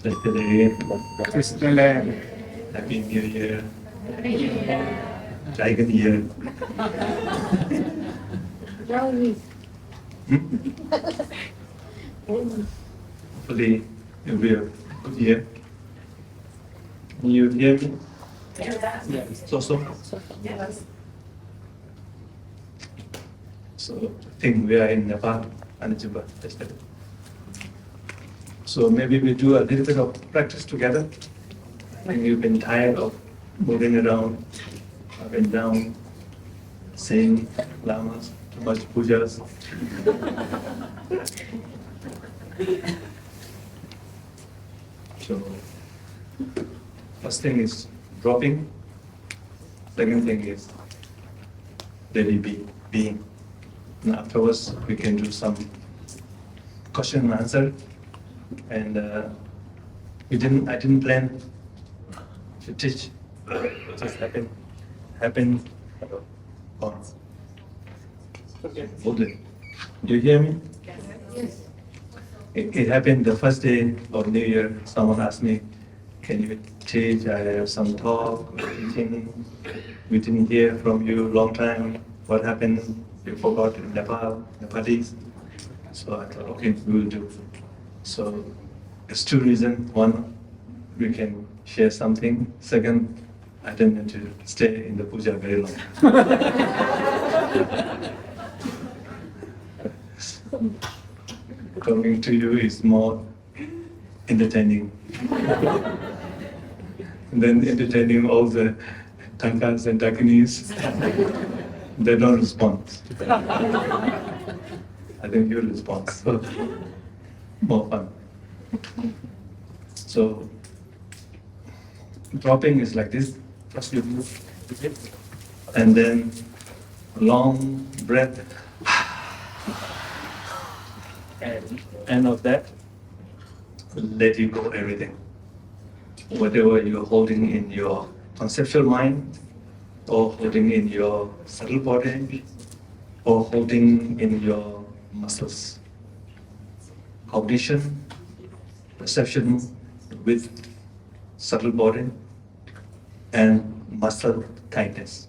Yesterday, Crystalline. Happy New Year, Dragon Year. Hopefully, it will be a good year. Can you hear me? Yes. So. So, I think we are in Nepal and Juba yesterday. So maybe we do a little bit of practice together. I think you've been tired of moving around, up and down, seeing lamas, too much pujas. So, first thing is dropping. Second thing is really being. And afterwards, we can do some question and answer. And I didn't plan to teach. It just happened. Once. Okay. Okay. You hear me? Yes. It happened the first day of New Year. Someone asked me, "Can you teach? I have some talk, teaching. We didn't hear from you long time. What happened? You forgot in Nepalese." So I thought, okay, we will do. So it's two reasons. One, we can share something. Second, I don't need to stay in the puja very long. Talking to you is more entertaining. And then entertaining all the tankas and dakinis. They don't respond. I think you respond. So, more fun. So, dropping is like this. First you move, and then long breath. And end of that, let you go everything. Whatever you're holding in your conceptual mind, or holding in your subtle body, or holding in your muscles. Cognition, perception with subtle body, and muscle tightness.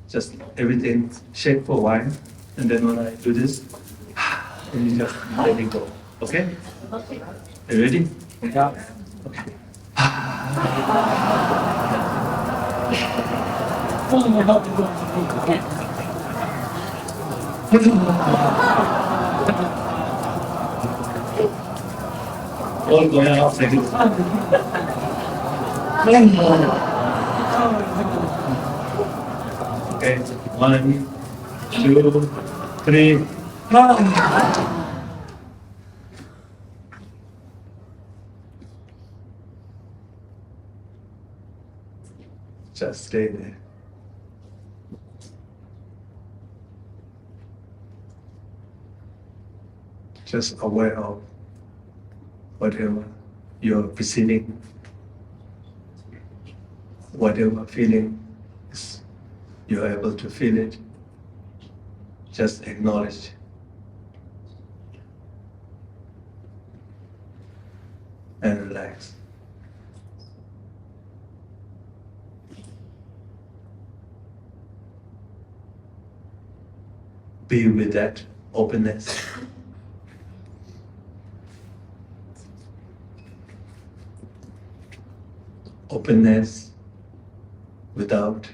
Just everything shake for a while, and then when I do this, and you just let it go. Okay? Okay. You ready? Yeah. Okay. All going out like this. Okay, 1, 2, 3. Just stay there. Just aware of whatever you're perceiving, whatever feeling is, you're able to feel it. Just acknowledge. And relax. Be with that openness. Openness without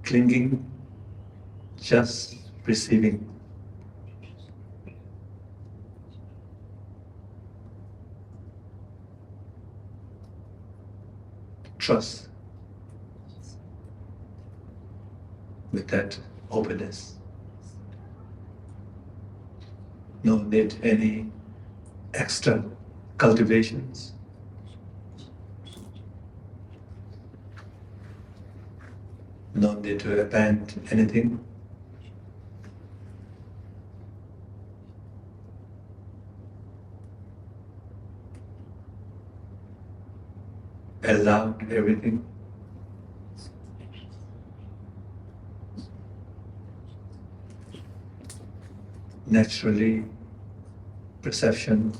clinging, just receiving. Trust with that openness. No need any extra cultivations. No need to abandon anything. Allow everything. Naturally, perception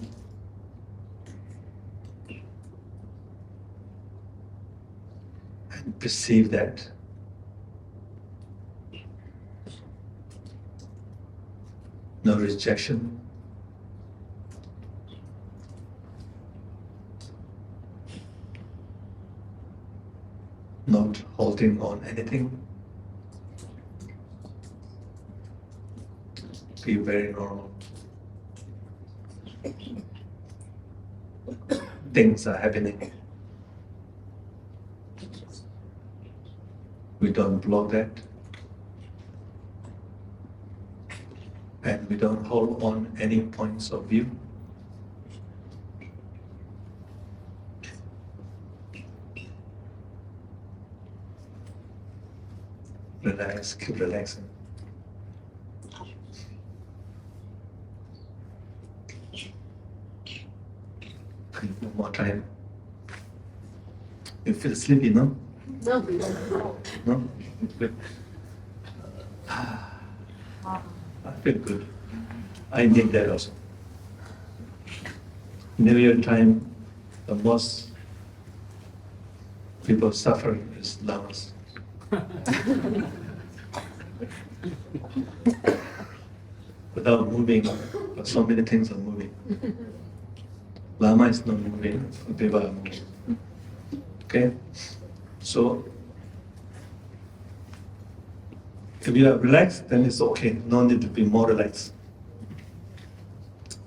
and perceive that. No rejection. Not holding on anything. Be very normal. Things are happening. We don't block that. And we don't hold on any points of view. Relax, keep relaxing. One more time. You feel sleepy, no? No. No? Good. I feel good. I need that also. New Year time, the most people suffer is lamas. Without moving, but so many things are moving. Lama is not moving, people are moving. Okay? So, if you are relaxed, then it's okay. No need to be more relaxed.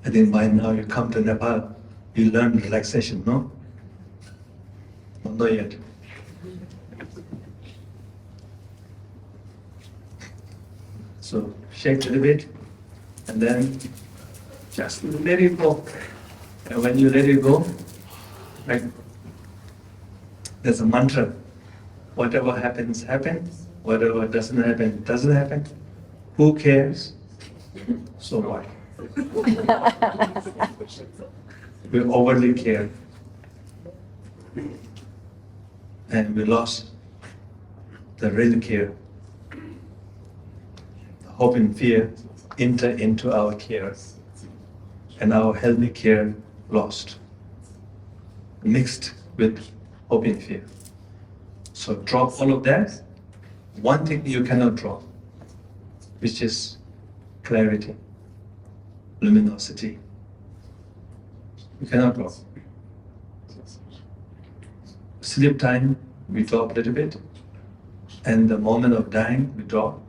I think by now you come to Nepal, you learn relaxation, no? Not yet. So shake a little bit, and then just let it go. And when you let it go, like there's a mantra. Whatever happens, happens. Whatever doesn't happen, doesn't happen. Who cares? So what? We overly care. And we lost the real care. Hope and fear enter into our care. And our healthy care lost. Mixed with hope and fear. So drop all of that. One thing you cannot drop, which is clarity, luminosity. You cannot drop. Sleep time, we drop a little bit, and the moment of dying, we drop.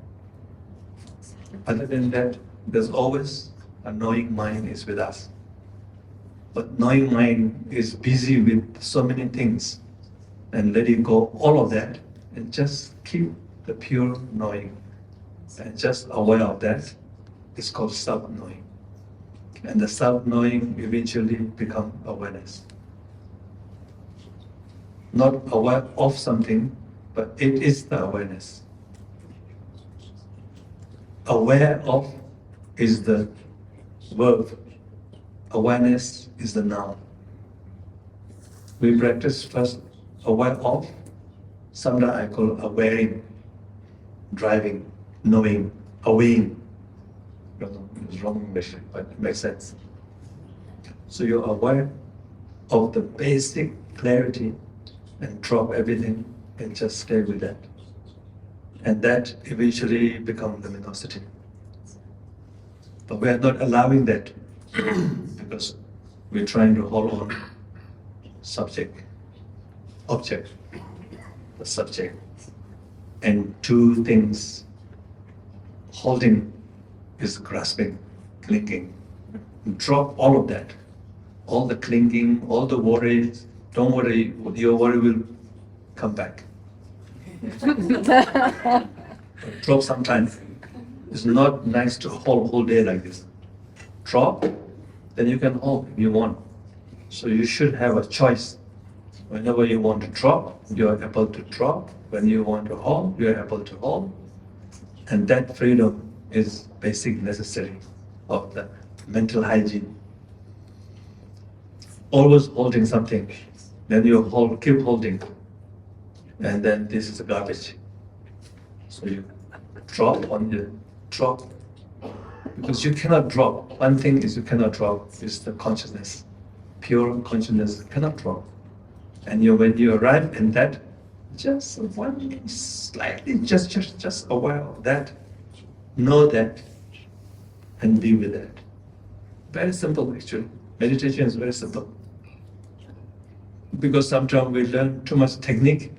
Other than that, there's always a knowing mind is with us. But knowing mind is busy with so many things, and letting go all of that, and just keep the pure knowing, and just aware of that is called self-knowing. And the self-knowing eventually become awareness. Not aware of something, but it is the awareness. Aware of is the verb. Awareness is the noun. We practice first aware of, sometimes I call awareing. Driving, knowing, awaying. It's wrong English, but it makes sense. So you're aware of the basic clarity and drop everything and just stay with that. And that eventually becomes luminosity. But we are not allowing that because we're trying to hold on subject, object, the subject. And two things, holding is grasping, clinging. Drop all of that, all the clinging, all the worries. Don't worry, your worry will come back. Drop sometimes. It's not nice to hold whole day like this. Drop, then you can hold if you want. So you should have a choice. Whenever you want to drop, you are able to drop. When you want to hold, you are able to hold. And that freedom is basic necessary of the mental hygiene. Always holding something, then you hold, keep holding. And then this is garbage. So you drop on the drop. Because you cannot drop. One thing is you cannot drop is the consciousness. Pure consciousness cannot drop. And when you arrive in that, Just one slightly, just aware of that. Know that and be with that. Very simple actually. Meditation is very simple. Because sometimes we learn too much technique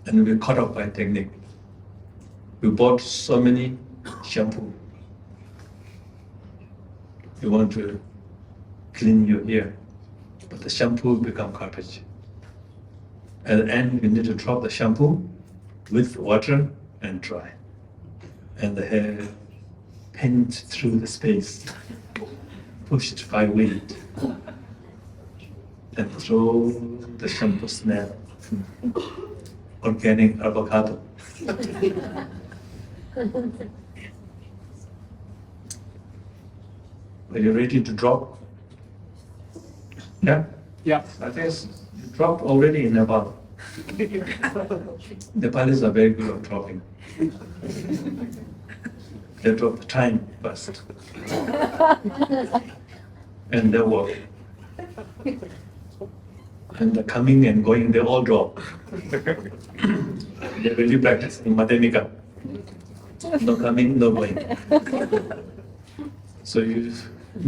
and we're caught up by technique. We bought so many shampoo. You want to clean your hair, but the shampoo become garbage. At the end, you need to drop the shampoo with water and dry. And the hair pins through the space, pushed by wind, and throw the shampoo smell, organic avocado. Are you ready to drop? Yeah? Yeah. I think you dropped already in Nepal. Nepalis are very good at dropping. They drop the time first. And they walk. And the coming and going, they all drop. They really practice in Madhyamika. No coming, no going. So you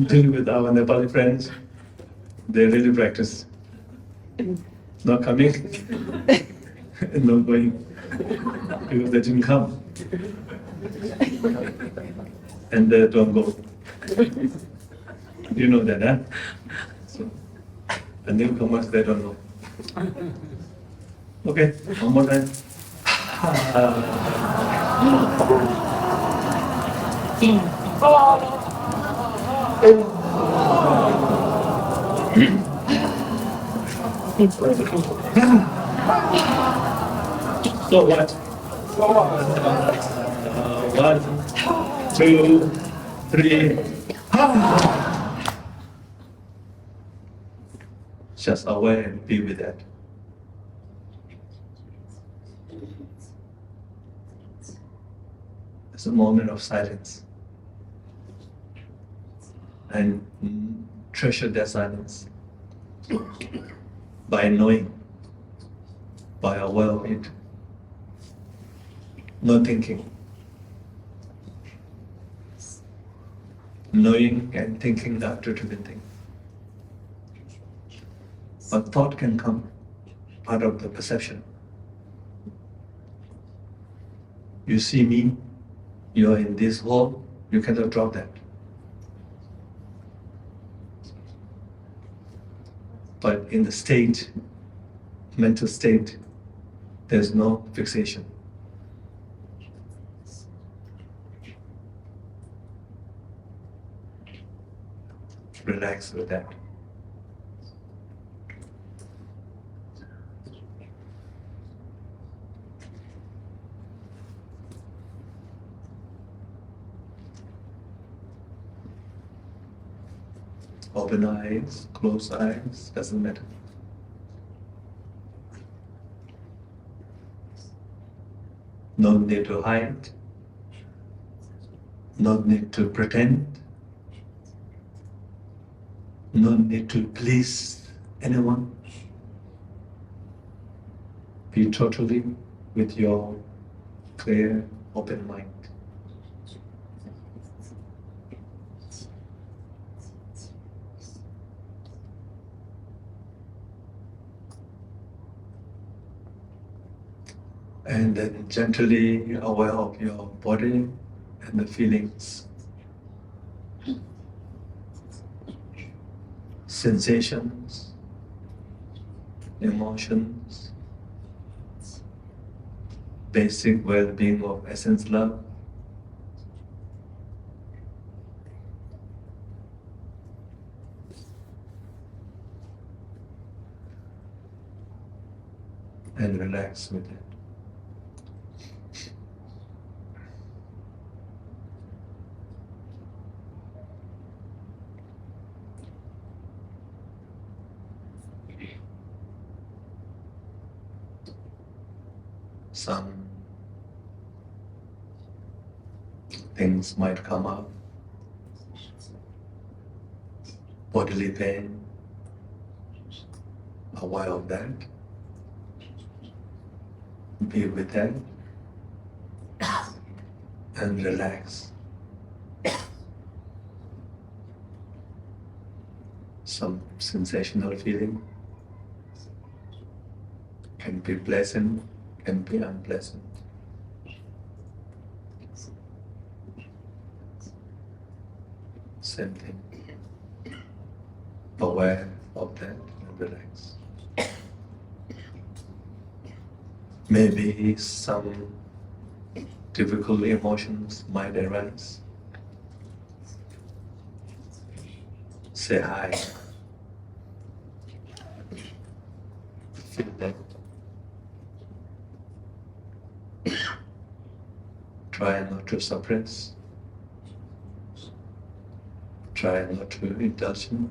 deal with our Nepali friends, they really practice. No coming, no going, because they didn't come. And they don't go. You know that, huh? So, and newcomers, they don't know. Okay, one more time. So what? 1, 2, 3. Just aware and be with that. It's a moment of silence. And treasure that silence by knowing, by aware of it, no thinking. Knowing and thinking are two different things. But thought can come out of the perception. You see me, you're in this hall, you cannot drop that. But in the state, mental state, there's no fixation. Relax with that. Open eyes, close eyes, doesn't matter. No need to hide, no need to pretend, no need to please anyone. Be totally with your clear, open mind. And then gently aware of your body and the feelings, sensations, emotions, basic well-being of essence love. And relax with it. Some things might come up, bodily pain, aware of that. Be with that and relax. Some sensational feeling can be pleasant, can be unpleasant. Same thing. Aware of that and relax. Maybe some difficult emotions might arise. Say hi. Feel that. Try not to suppress. Try not to indulge in.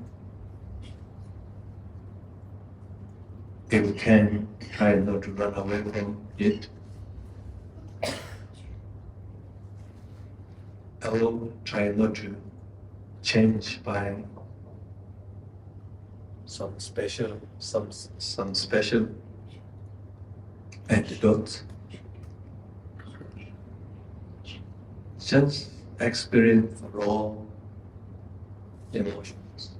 If you can, try not to run away from it. Although try not to change by some special antidote. Just experience raw emotions.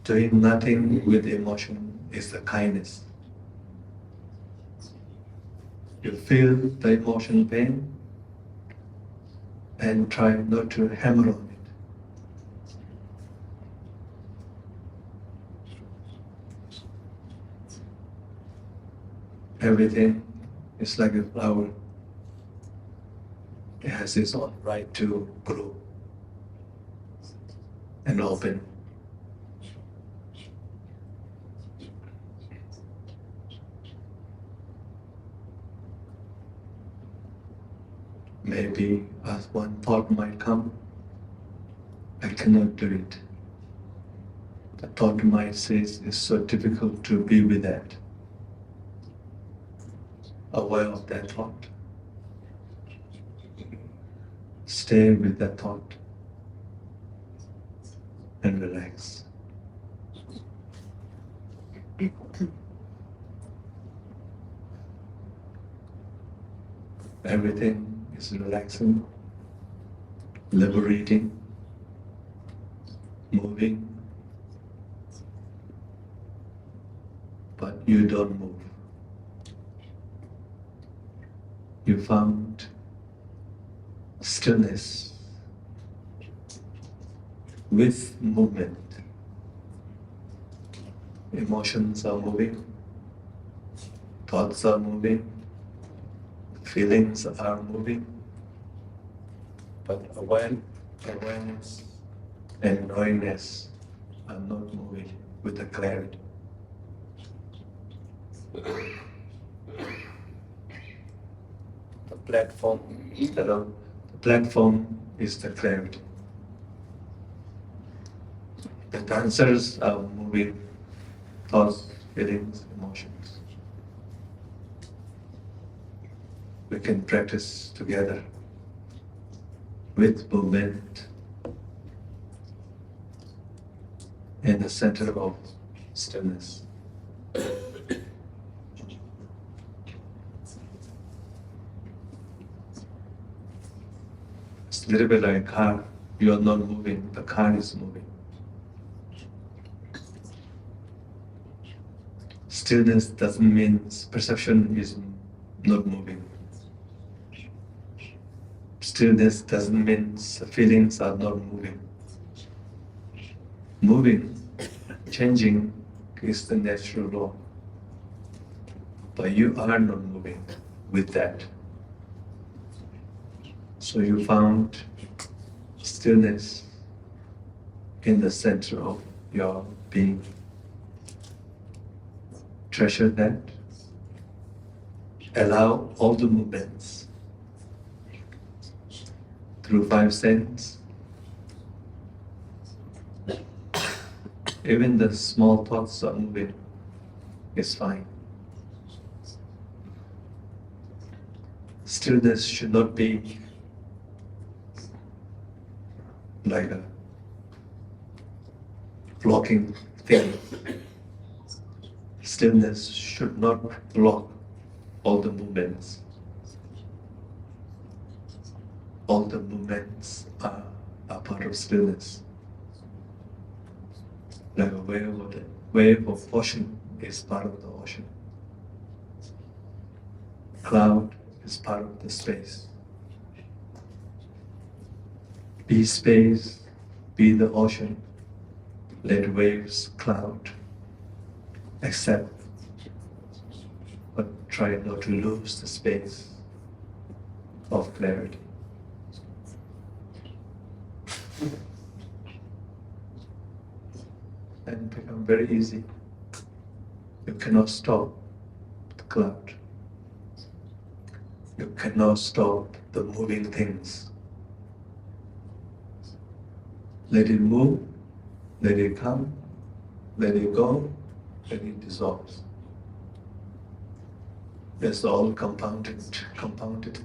Doing nothing with emotion is a kindness. You feel the emotion pain and try not to hammer on it. Everything is like a flower. It has its own right to grow and open. Maybe as one thought might come, I cannot do it. The thought might say it's so difficult to be with that. Aware of that thought. Stay with that thought and relax. Everything is relaxing, liberating, moving, but you don't move. You found stillness with movement. Emotions are moving, thoughts are moving, feelings are moving, but awareness and knowingness are not moving with the clarity. The platform is the clarity. The dancers are moving thoughts, feelings, emotions. We can practice together with movement in the center of stillness. It's a little bit like a car. You are not moving, the car is moving. Stillness doesn't mean perception is not moving. Stillness doesn't mean feelings are not moving. Moving, changing is the natural law. But you are not moving with that. So you found stillness in the center of your being. Treasure that. Allow all the movements through 5 senses. Even the small thoughts are moving. It's fine. Stillness should not be like a blocking thing. Stillness should not block all the movements. All the movements are part of stillness. Like a wave of ocean is part of the ocean. Cloud is part of the space. Be space, be the ocean. Let waves cloud. Accept, but try not to lose the space of clarity. And become very easy. You cannot stop the cloud. You cannot stop the moving things. Let it move, let it come, let it go, let it dissolve. That's all compounded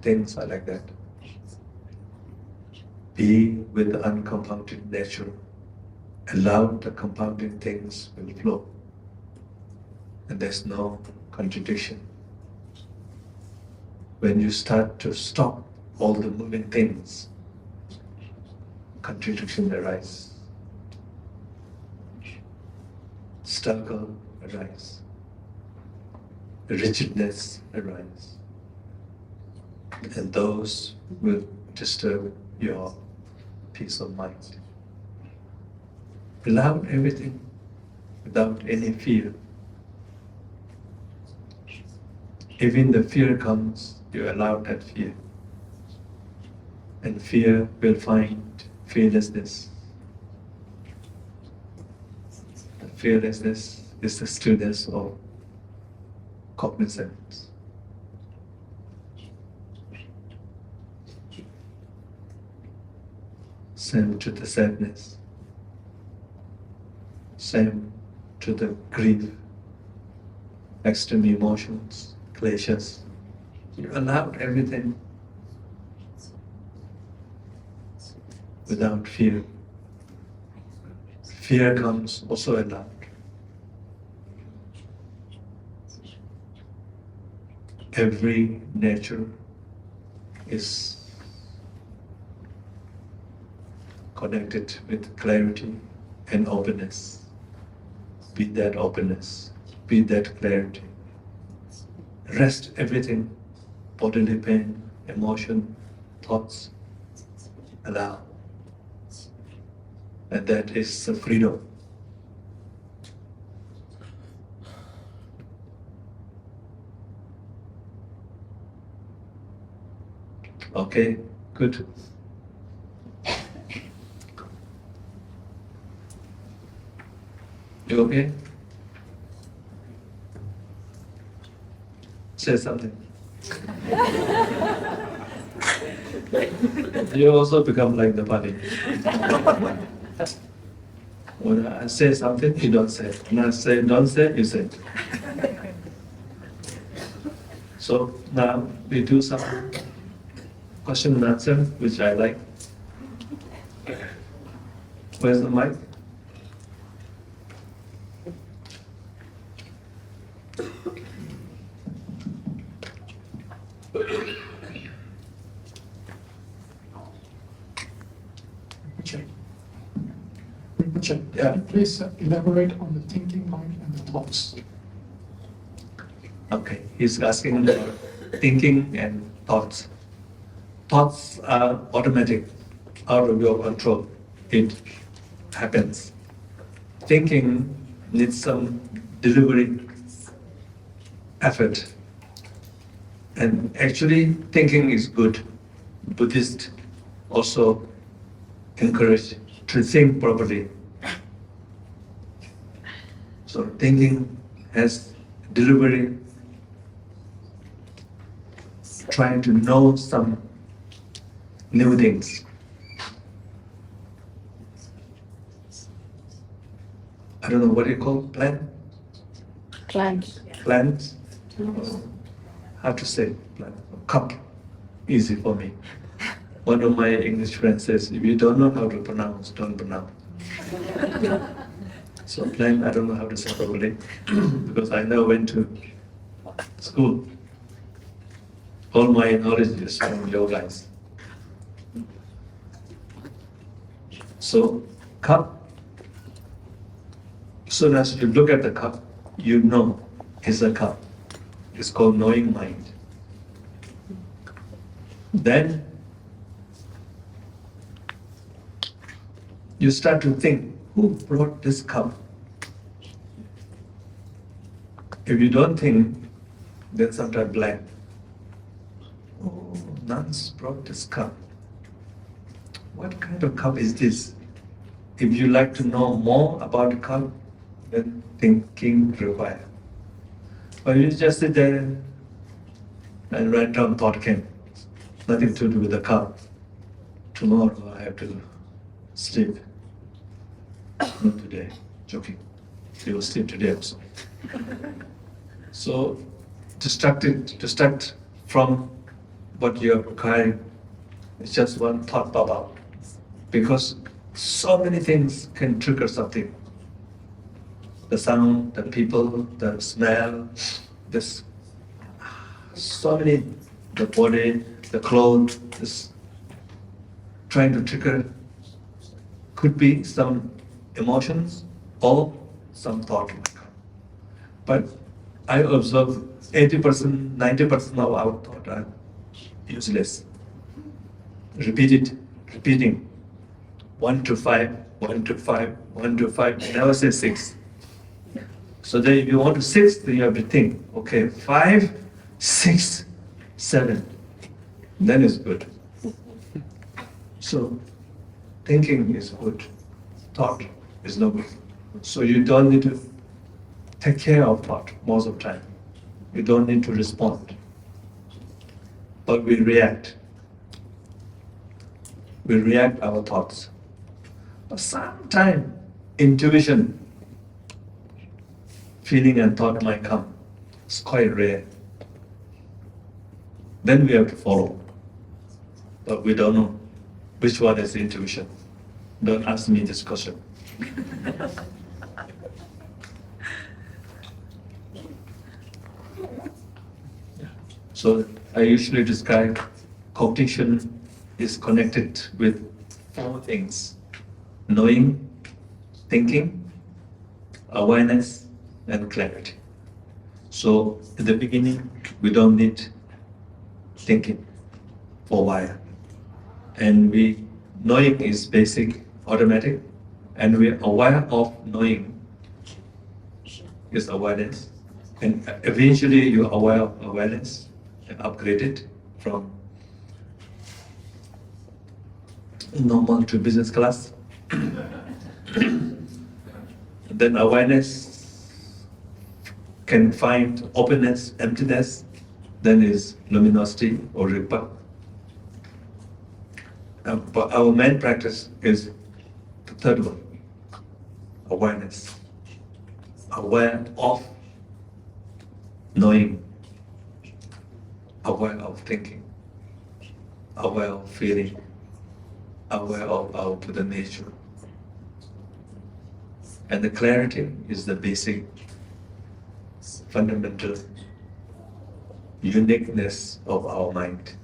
things are like that. Be with the uncompounded nature. Allow the compounding things will flow. And there's no contradiction. When you start to stop all the moving things, contradiction arises. Struggle arises. Rigidness arises. And those will disturb your peace of mind. Allow everything without any fear. Even the fear comes, you allow that fear. And fear will find fearlessness. The fearlessness is the stillness of cognizance. Same to the sadness. Same to the grief, extreme emotions, clashes. You allowed everything without fear. Fear comes also allowed. Every nature is connected with clarity and openness. Be that openness, be that clarity. Rest everything, bodily pain, emotion, thoughts, allow. And that is the freedom. Okay, good. You okay? Say something. You also become like the body. When I say something, you don't say. When I say don't say, you say. So now we do some question and answer, which I like. Where's the mic? Gechak, Yeah. please elaborate on the thinking mind and the thoughts. Okay, he's asking about thinking and thoughts. Thoughts are automatic, out of your control. It happens. Thinking needs some deliberate effort. And actually, thinking is good. Buddhists also encourage to think properly. So thinking has deliberate, trying to know some new things. I don't know what you call Plants. plans. How to say plan? Cup. Easy for me. One of my English friends says, if you don't know how to pronounce, don't pronounce. So plan, I don't know how to say properly because I never went to school. All my knowledge is from your guys. So cup, soon as you look at the cup, you know it's a cup. It's called knowing mind. Then you start to think, who brought this cup? If you don't think, then sometimes blank. Oh, nuns brought this cup. What kind of cup is this? If you like to know more about the cup, then thinking required. But you just sit there and random thought came. Nothing to do with the cup. Tomorrow I have to sleep. Not today. Joking. You will sleep today also. So distract from what you are requiring. It's just one thought pop up. Because so many things can trigger something. The sound, the people, the smell, this so many, the body, the clothes, this trying to trigger could be some emotions or some thought. But I observe 80%, 90% of our thought are useless. Repeating. 1 to 5, 1 to 5, 1 to 5, never say 6. So then if you want to 6, then you have to think, okay, 5, 6, 7. Then it's good. So thinking is good. Thought is not good. So you don't need to take care of thought most of the time. You don't need to respond. But we react. We react our thoughts. But sometimes intuition, feeling and thought might come. It's quite rare. Then we have to follow. But we don't know which one is intuition. Don't ask me this question. So I usually describe cognition is connected with 4 things: knowing, thinking, awareness, and clarity. So in the beginning, we don't need thinking for a while. And knowing is basic, automatic, and we're aware of knowing is awareness. And eventually you're aware of awareness and upgrade it from normal to business class. Then awareness can find openness, emptiness, then is luminosity or ripa. But our main practice is the third one, awareness. Aware of knowing, aware of thinking, aware of feeling, aware of our Buddha nature. And the clarity is the basic, fundamental uniqueness of our mind.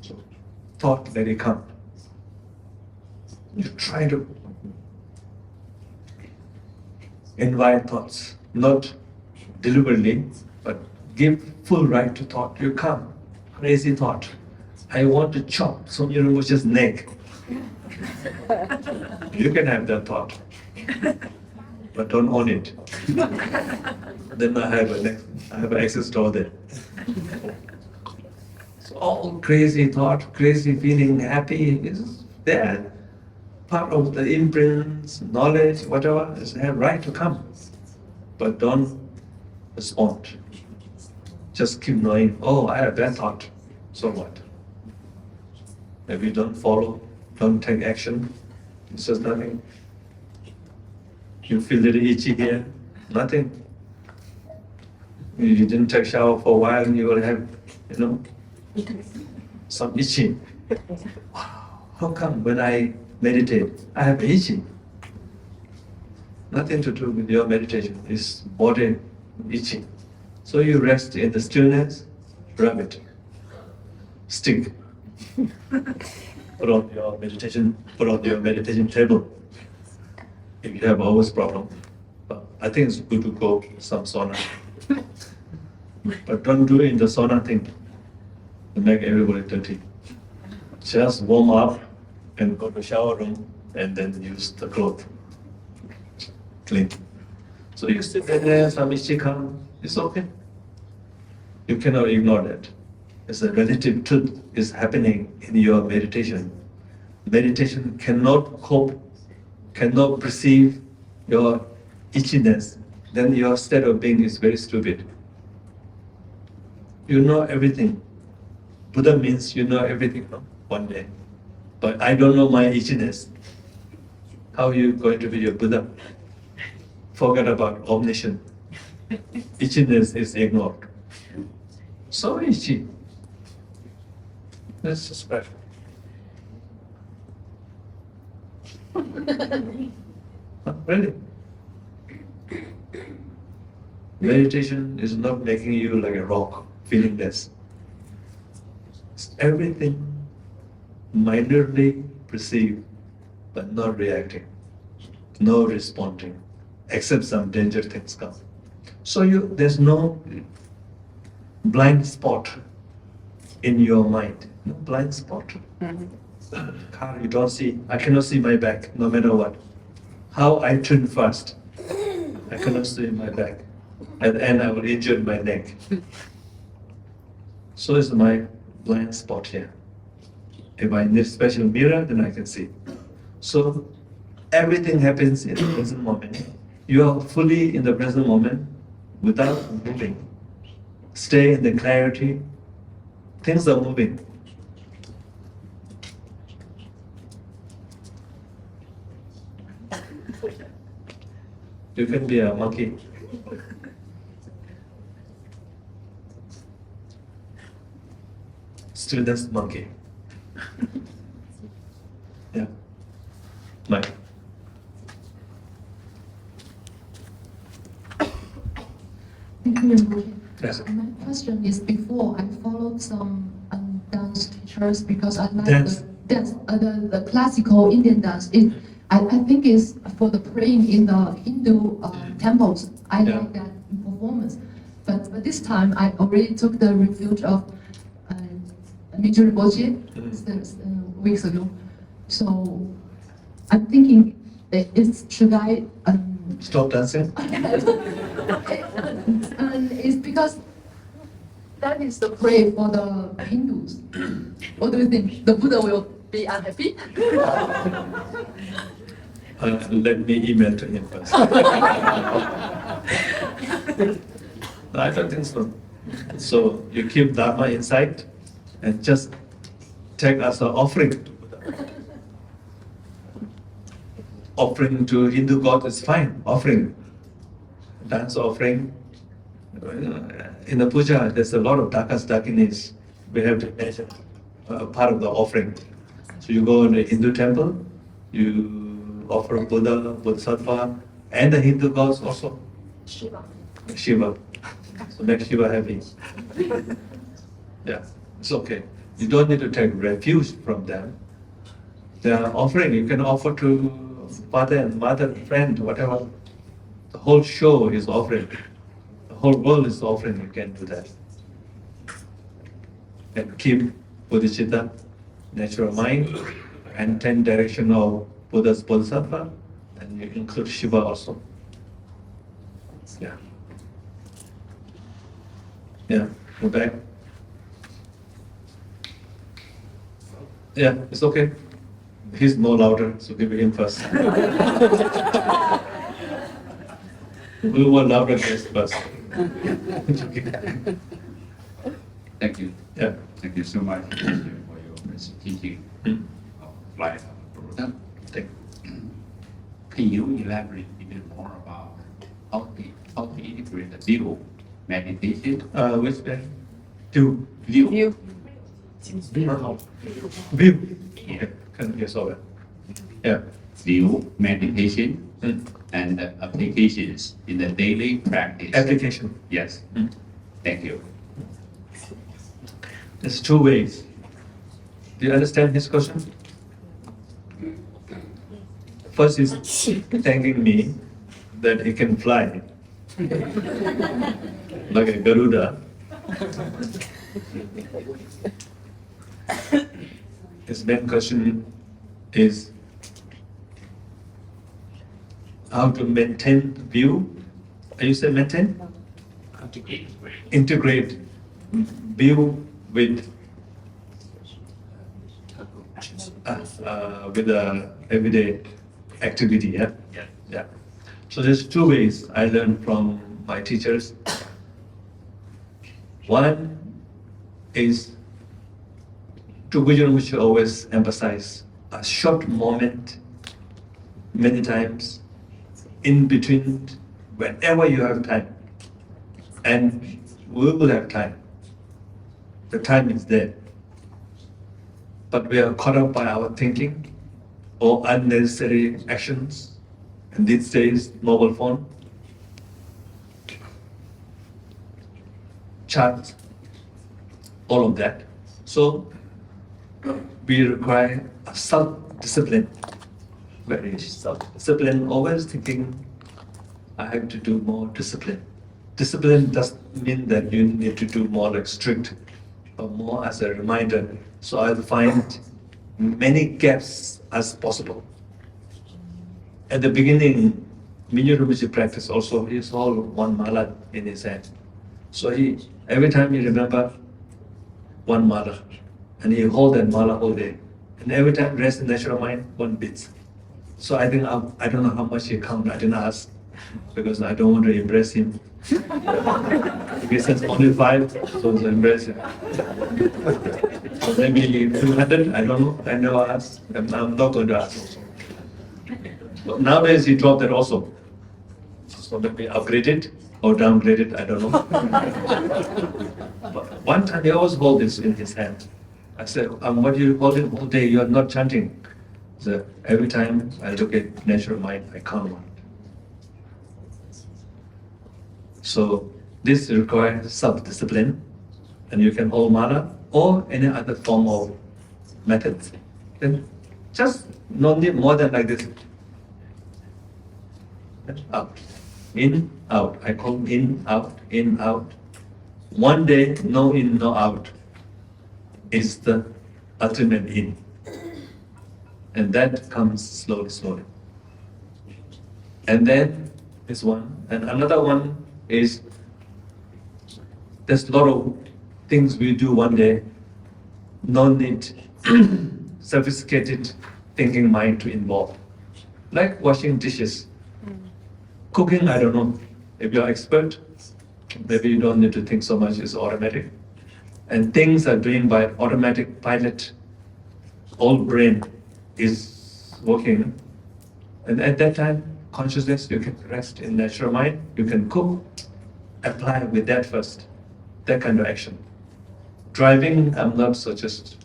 So, thought, let it come. You try to invite thoughts, not deliberately, but give full right to thought. You come, crazy thought. I want to chop Tsoknyi Rinpoche's neck. You can have that thought, but don't own it. Then I have access to all that. So all crazy thought, crazy feeling, happy is there. Part of the imprints, knowledge, whatever, is have right to come. But don't respond. Just keep knowing, oh, I have bad thought. So what? If you don't follow, don't take action, it's just nothing. You feel a little itchy here, nothing. You didn't take shower for a while and you will have, some itching. Wow, how come when I meditate, I have itching. Nothing to do with your meditation. It's body itching. So you rest in the stillness, rub it, stick. Put on your meditation table. If you have always problem, but I think it's good to go some sauna. But don't do it in the sauna thing to make everybody dirty. Just warm up and go to shower room and then use the cloth. Clean. So you sit there, some itchy come, it's okay. You cannot ignore that. It's a relative truth is happening in your meditation. Meditation cannot cope, cannot perceive your itchiness. Then your state of being is very stupid. You know everything. Buddha means you know everything, no? One day. But I don't know my itchiness. How are you going to be a Buddha? Forget about omniscience. Itchiness is ignored. So itchy. That's just bad. Really? Meditation is not making you like a rock, feelingless. It's everything minorly perceived, but not reacting, no responding, except some danger things come. So there's no blind spot in your mind. No blind spot. Car you don't see. I cannot see my back, no matter what. How I turn fast, I cannot see my back. At the end, I will injure my neck. So it's my blind spot here. If I need special mirror, then I can see. So everything happens in the present moment. You are fully in the present moment without moving. Stay in the clarity. Things are moving. You can be a monkey. Student's monkey. Yeah. Mike. Thank you very much. Yes. So my question is, before I followed some dance teachers because I like Dance. the dance, the classical Indian dance. I think is for the praying in the Hindu temples. I Yeah. like that performance. But this time I already took the refuge of Minjur Boji weeks ago. So I'm thinking, should I? Stop dancing. And it's because that is the prayer for the Hindus. What do you think? The Buddha will be unhappy? Let me email to him first. I don't think so. So you keep Dharma inside and just take as an offering to Buddha. Offering to Hindu God is fine, offering. Dance offering. In the puja, there's a lot of dakinis. We have to measure part of the offering. So you go in the Hindu temple, you offer Buddha, Bodhisattva, and the Hindu gods also. Shiva. So make Shiva happy. Yeah, it's okay. You don't need to take refuge from them. They are offering. You can offer to father and mother, friend, whatever. The whole show is offering. The whole world is offering. You can do that. And keep bodhicitta, natural mind, and 10 direction of Buddha's Bodhisattva, and you include Shiva also. Yeah. Yeah, go back. Yeah, it's okay. He's more louder, so give him first. We want louder guest first. Thank you. Yeah. Thank you so much for your presentation of life of Buddha. Thank Can you elaborate a bit more about how to integrate the view meditation? Which one? View. View. View. Okay, can you solve it? Yeah. view, meditation, Mm. and applications in the daily practice. Application. Yes. Mm. Thank you. There's two ways. Do you understand his question? First is thanking me that he can fly like a Garuda. His main question is how to maintain view. You say maintain? Integrate view with everyday activity. Yeah. Yeah. So there's two ways I learned from my teachers. One is which always emphasize a short moment, many times, in between, whenever you have time, and we will have time. The time is there, but we are caught up by our thinking or unnecessary actions. And these days, mobile phone, chat, all of that. So we require a self-discipline, very self-discipline, always thinking, I have to do more discipline. Discipline doesn't mean that you need to do more like strict, but more as a reminder. So I'll find many gaps as possible. At the beginning, Minyo Rinpoche practice also, he hold one mala in his hand. So every time he remember one mala, and he hold that mala all day. And every time rest in natural mind, one bit. So I think, I don't know how much he count, I didn't ask, because I don't want to impress him. If he says only 5, so to impress him. Or maybe 200, I don't know, I never asked, I'm not going to ask also. But nowadays he dropped that also. So maybe upgraded or downgraded, I don't know. But one time he always hold this in his hand. I said, what do you hold it all day? You are not chanting. So every time I look at natural mind, I count one. So this requires self-discipline, and you can hold mala or any other form of methods. Then just no need more than like this. Out, in, out. I call in, out, in, out. One day, no in, no out is the ultimate in. And that comes slowly, slowly. And then this one, and another one is there's a lot of things we do one day, no need sophisticated thinking mind to involve. Like washing dishes. Cooking, I don't know. If you're expert, maybe you don't need to think so much, it's automatic. And things are doing by automatic pilot. All brain is working. And at that time, consciousness, you can rest in natural mind, you can cook, apply with that first, that kind of action. Driving, I'm not suggest.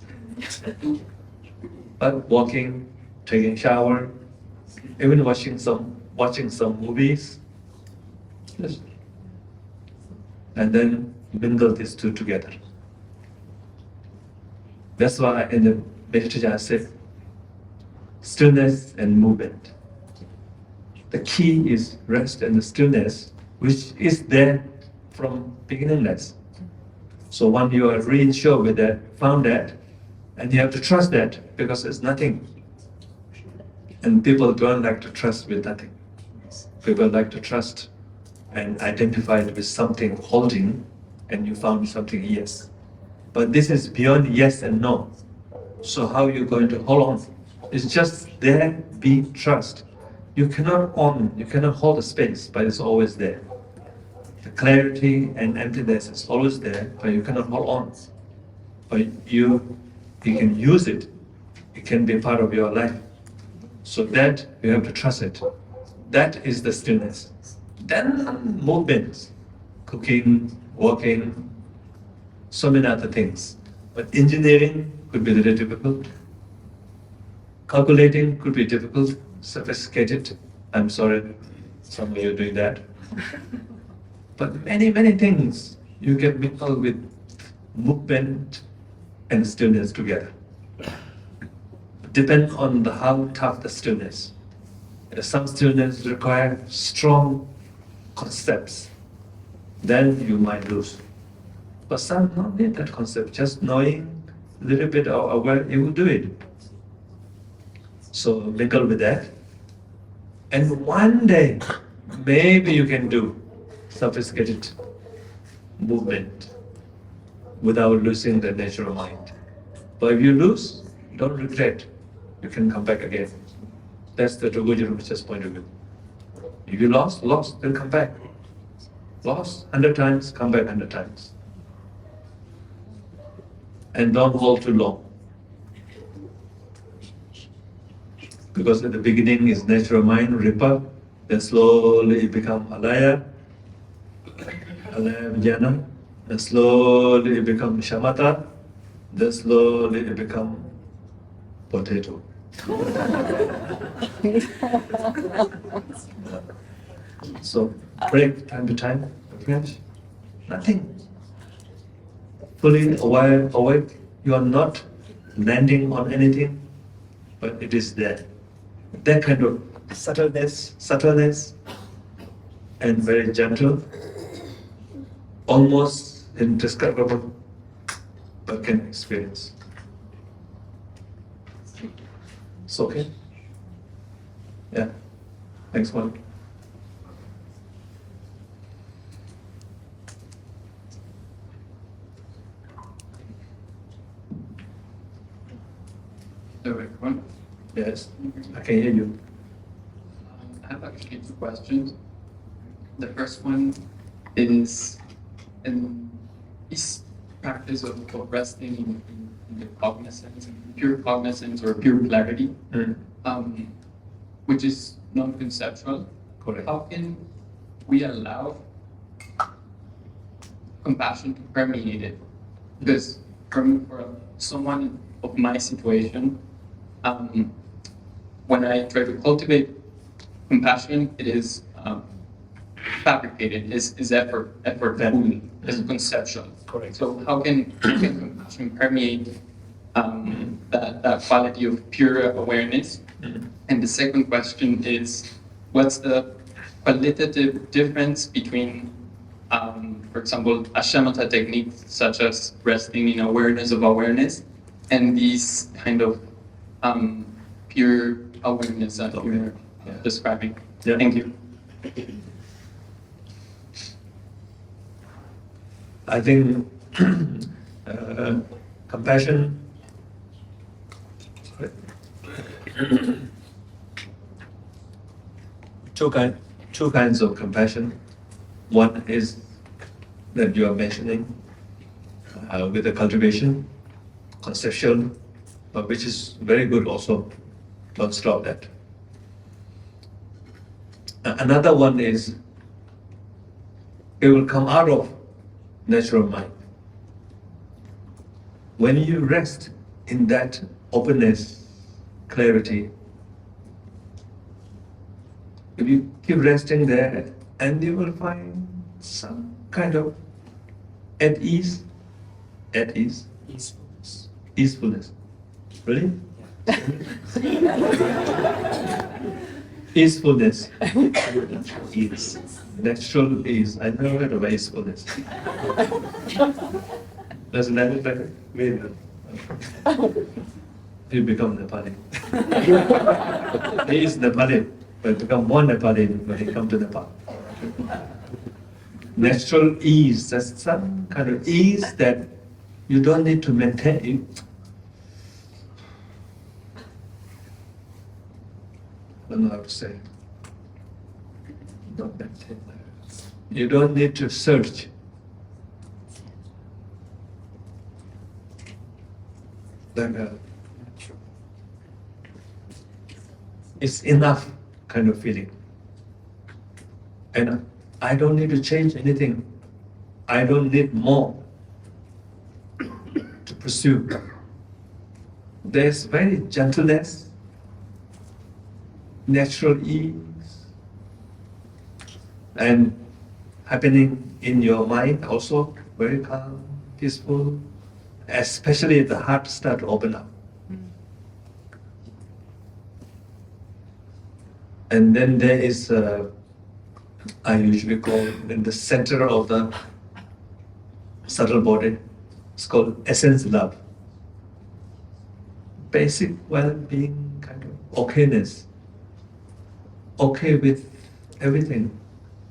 But walking, taking shower, even watching some movies, yes. And then mingle these two together. That's why in the meditation I said, stillness and movement. The key is rest and the stillness, which is there from beginningless. So when you are really sure with that, found that, and you have to trust that because it's nothing. And people don't like to trust with nothing. People like to trust and identify it with something holding, and you found something yes. But this is beyond yes and no. So how are you going to hold on? It's just there, be trust. You cannot hold a space, but it's always there. The clarity and emptiness is always there, but you cannot hold on. But you can use it. It can be part of your life. So that you have to trust it. That is the stillness. Then movements, cooking, walking, so many other things. But engineering could be a little difficult. Calculating could be difficult, sophisticated. I'm sorry, some of you are doing that. But many, many things you can mingle with movement and stillness together. Depend on how tough the stillness. Some stillness require strong concepts. Then you might lose. But some don't need that concept. Just knowing a little bit of aware, you will do it. So mingle with that. And one day, maybe you can do sophisticated movement without losing the natural mind. But if you lose, don't regret. You can come back again. That's the Dogoji Rinpoche's point of view. If you lost, then come back. Lost 100 times, come back 100 times. And don't hold too long. Because at the beginning is natural mind, Ripa, then slowly it become Alaya, Alaya Vijnana, then slowly it become Shamatha, then slowly it become potato. So break time to time, refresh, nothing. Fully aware, awake, you are not landing on anything, but it is there. That kind of subtleness, and very gentle, almost indescribable, but can experience. It's okay? Yeah. Next one. Hello, everyone. Yes, I can hear you. I have actually two questions. The first one is in this practice of resting in the cognizance, pure cognizance or pure clarity, which is non-conceptual. Correct. How can we allow compassion to permeate it? Because for someone of my situation, when I try to cultivate compassion, it is fabricated, is effortful, is conceptual. Correct. So how can compassion permeate that quality of pure awareness? And the second question is, what's the qualitative difference between, for example, a shamatha technique such as resting in awareness of awareness, and these kind of pure awareness that you're describing? Yeah. Thank you. I think compassion. Two kinds of compassion. One is that you are mentioning with the cultivation, conceptual, but which is very good also. Don't stop that. Another one is it will come out of natural mind. When you rest in that openness, clarity, if you keep resting there, and you will find some kind of at ease, easefulness. Really? Easefulness. Ease. Natural ease. I never heard of easefulness. Doesn't that look like it? You become Nepali. He is Nepali, but become more Nepali when he come to Nepal. Natural ease. That's some kind of ease that you don't need to maintain. I don't know how to say. Not maintain. You don't need to search. It's enough kind of feeling. And I don't need to change anything. I don't need more to pursue. There's very gentleness natural ease and happening in your mind also very calm, peaceful, especially the heart start to open up. And then there is, I usually call in the center of the subtle body, it's called essence love. Basic well-being, kind of okayness. Okay with everything.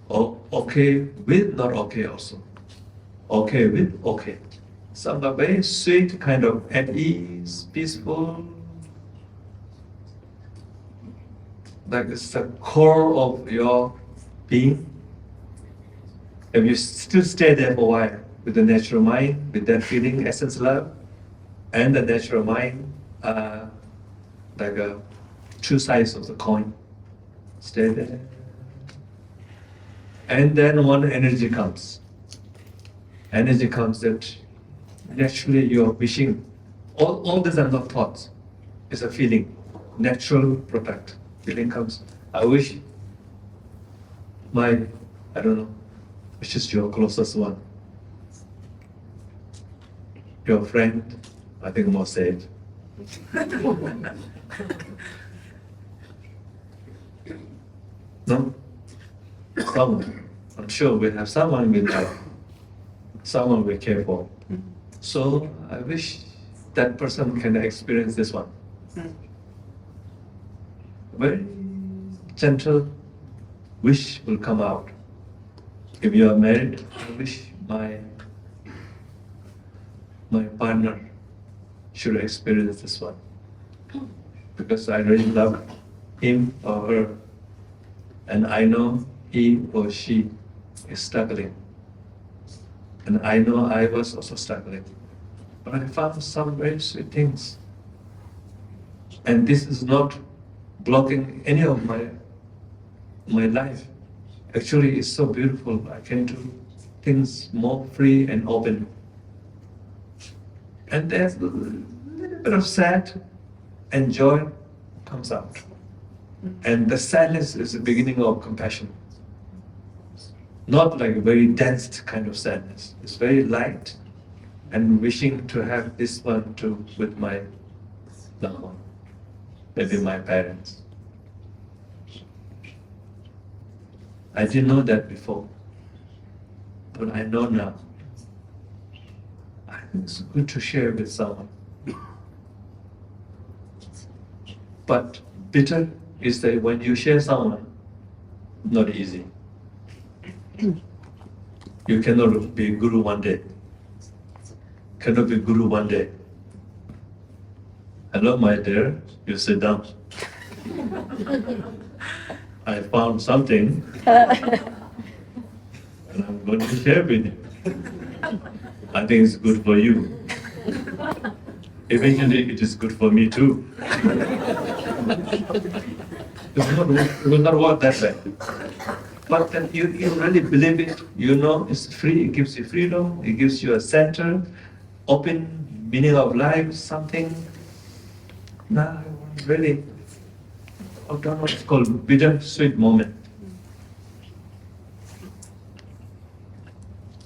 Or okay with not okay also. Okay with okay. Some are very sweet, kind of at ease, peaceful. Like it's the core of your being. If you still stay there for a while with the natural mind, with that feeling, essence love, and the natural mind, like two sides of the coin. Stay there. And then one energy comes. Energy comes that naturally you're wishing. All these are not thoughts. It's a feeling. Natural product. Feeling comes. I wish I don't know, which is your closest one. Your friend, I think more safe. No? Someone. I'm sure we have someone we love, someone we care for. So I wish that person can experience this one. Very gentle wish will come out. If you are married, I wish my partner should experience this one. Because I really love him or her. And I know he or she is struggling. And I know I was also struggling. But I found some very sweet things. And this is not blocking any of my life. Actually, it's so beautiful. I can do things more free and open. And there's a little bit of sad and joy comes out. And the sadness is the beginning of compassion. Not like a very dense kind of sadness. It's very light and wishing to have this one too with my loved one. Maybe my parents. I didn't know that before, but I know now. I think it's good to share with someone. But bitter is that when you share someone, not easy. You cannot be guru one day. Cannot be guru one day. Hello, my dear, you sit down. I found something, and I'm going to share with you. I think it's good for you. Eventually, it is good for me too. It will not work that way. But then you really believe it, you know it's free, it gives you freedom, it gives you a center, open meaning of life, something. Now, really, I don't know what it's called, bitter sweet moment.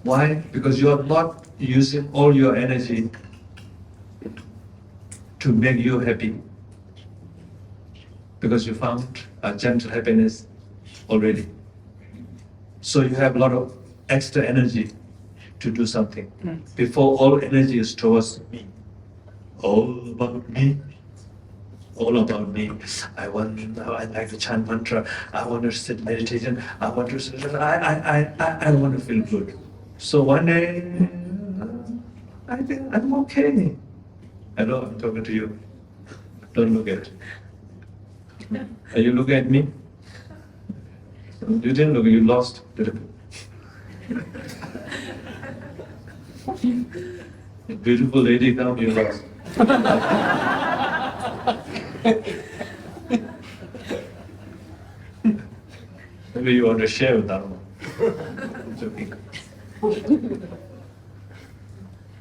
Why? Because you are not using all your energy to make you happy. Because you found a gentle happiness already. So you have a lot of extra energy to do something. Before all energy is towards me. All about me. All about me. I like to chant mantra. I want to sit meditation. I want to feel good. So one day, I think I'm okay. Hello, I'm talking to you. Don't look at it. Are you looking at me? You didn't look, you lost. Beautiful lady come, you lost. Maybe you want to share with that one. I'm joking.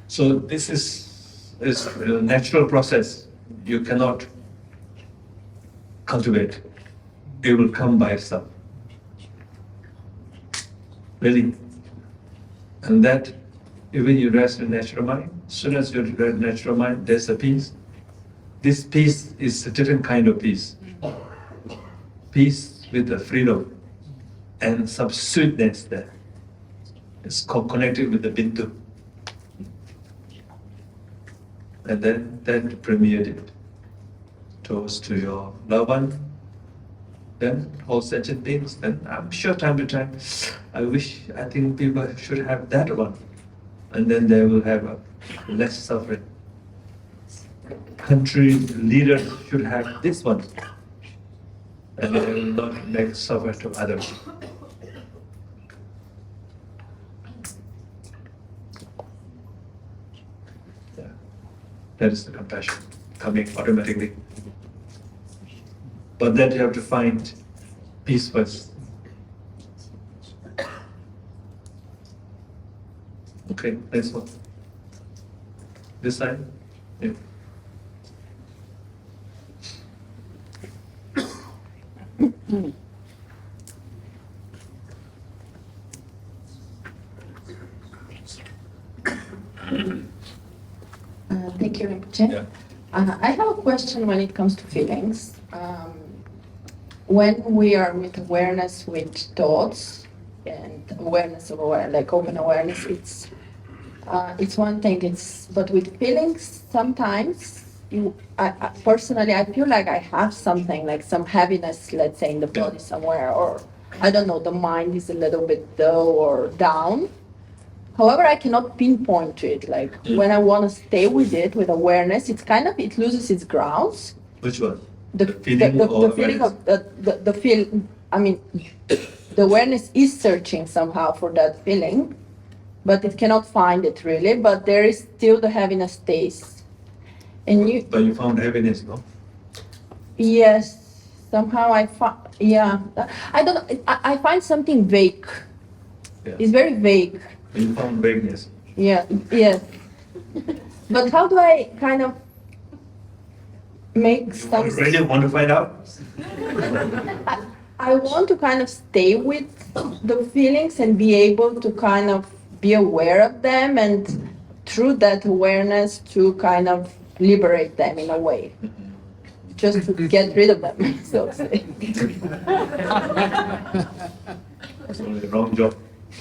So this is a natural process. You cannot cultivate. it will come by itself. Really. And that, even you rest in natural mind, as soon as you rest in natural mind, there's a peace. This peace is a different kind of peace. Peace with the freedom and some sweetness there. It's connected with the bindu. And then that permeated towards to your loved one, then all sentient beings. And I'm sure time to time, I think people should have that one. And then they will have less suffering. Country leaders should have this one. And they will not make suffer to others. Yeah. That is the compassion coming automatically. But then you have to find peace first. Okay, next one. This side? Yeah. Thank you, Rinpoche. Yeah. I have a question when it comes to feelings. When we are with awareness with thoughts and awareness of like open awareness, it's one thing. But with feelings, sometimes personally I feel like I have something like some heaviness, let's say in the body somewhere, or I don't know, the mind is a little bit low or down. However, I cannot pinpoint to it. Like when I want to stay with it, with awareness, it loses its grounds. Which one? The feeling the or feeling awareness? of the feel. I mean, the awareness is searching somehow for that feeling, but it cannot find it really. But there is still the heaviness stays. And But you found heaviness, no? yes, somehow I find, yeah, I don't know. I find something vague. Yeah. It's very vague. You found vagueness. Yeah, yes. But how do I kind of make You some... really want to find out? I want to kind of stay with the feelings and be able to kind of be aware of them, and through that awareness to kind of liberate them in a way. Just to get rid of them, so to say. Sorry, wrong job.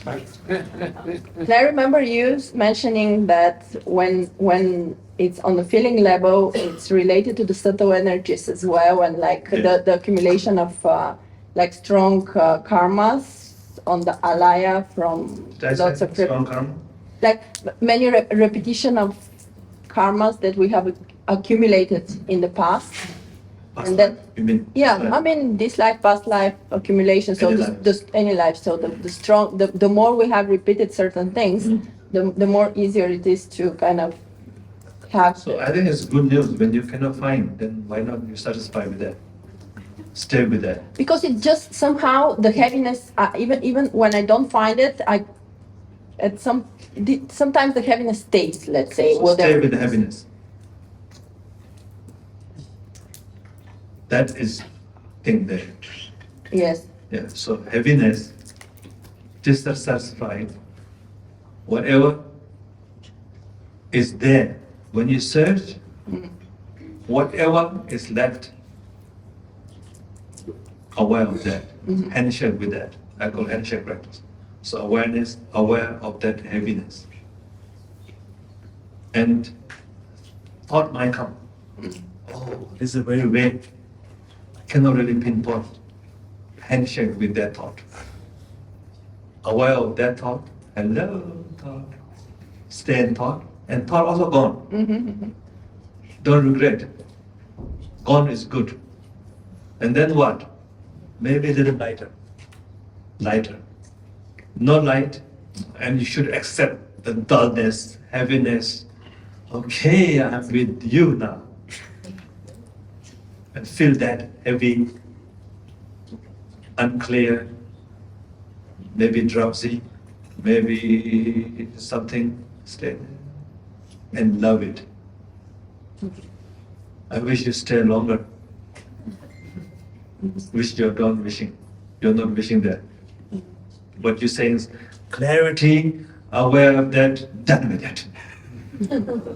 And I remember you mentioning that when it's on the feeling level, it's related to the subtle energies as well, and like the accumulation of like strong karmas on the alaya from lots of strong karma? like many repetition of karmas that we have accumulated in the past. Past And that- life, you mean? Yeah, Right. I mean this life, past life accumulation. So Any this, life. this any life. So the more we have repeated certain things, the more easier it is to kind of have. So I think it's good news. When you cannot find, then why not you satisfy with that? Stay with that. Because it just somehow the heaviness. Even when I don't find it, sometimes the heaviness stays. Let's say. So whatever stay it with the is. happiness. That is thing there. Yes. Yeah. So heaviness, dissatisfied, whatever is there. When you search, whatever is left, aware of that. Handshake with that. I call handshake practice. So awareness, aware of that heaviness. And thought might come. Oh, this is very vague. I cannot really pinpoint. Handshake with that thought. Aware of that thought. Hello, thought. Stay in thought. And thought also gone. Don't regret. Gone is good. And then what? Maybe a little lighter. Lighter. No light. And you should accept the dullness, heaviness. Okay, I'm with you now. And feel that heavy, unclear, maybe drowsy, maybe something, stay there and love it. I wish you stay longer. which you're not wishing. You're not wishing that. What you're saying is clarity, aware of that, done with it.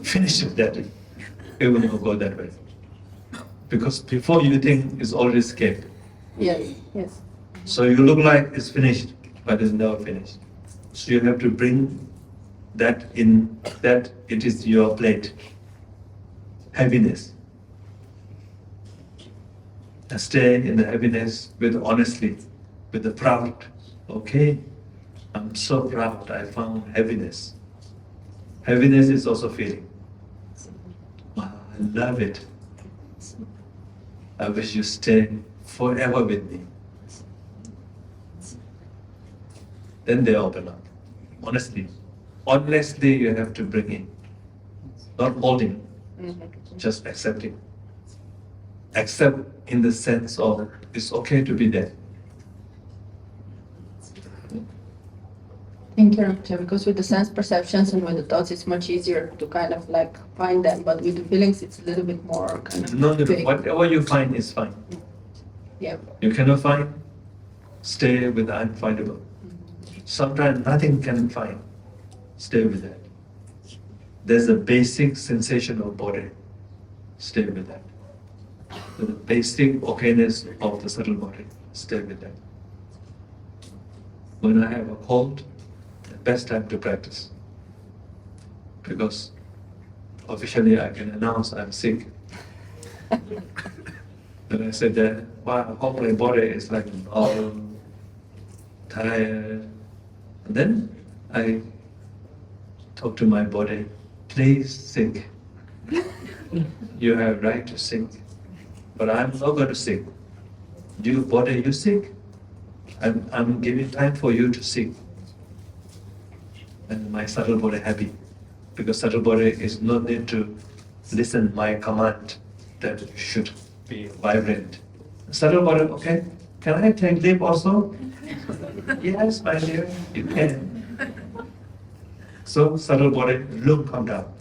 Finish with that. It will not go that way. Because before you think it's already escaped. Yes, yes. So you look like it's finished, but it's never finished. So you have to bring that in, that it is your plate. Heaviness. And stay in the heaviness with honesty, with the proud. Okay, I'm so proud I found heaviness. Heaviness is also feeling. Wow, I love it. I wish you stay forever with me. Then they open up. Honestly. Honestly, you have to bring in. Not holding, just accepting. Accept in the sense of it's okay to be there. Thank you, Ramcha, because with the sense perceptions and with the thoughts, it's much easier to kind of like find them, but with the feelings, it's a little bit more kind of No, vague. whatever you find is fine. Yeah. You cannot find, stay with the unfindable. Sometimes nothing can find, stay with that. There's a basic sensation of body, stay with that. The basic okayness of the subtle body, stay with that. When I have a cold, the best time to practice. Because officially I can announce I'm sick. Then I said that, wow, how my body is like all tired. And then I talk to my body, please sink. You have right to sink, but I'm not going to sink. You body, you sink. I'm giving time for you to sink. And my subtle body happy, because subtle body is not need to listen my command that you should be vibrant. Subtle body, okay, can I take leave also? Yes, my dear, you can. So subtle body, Lung come down.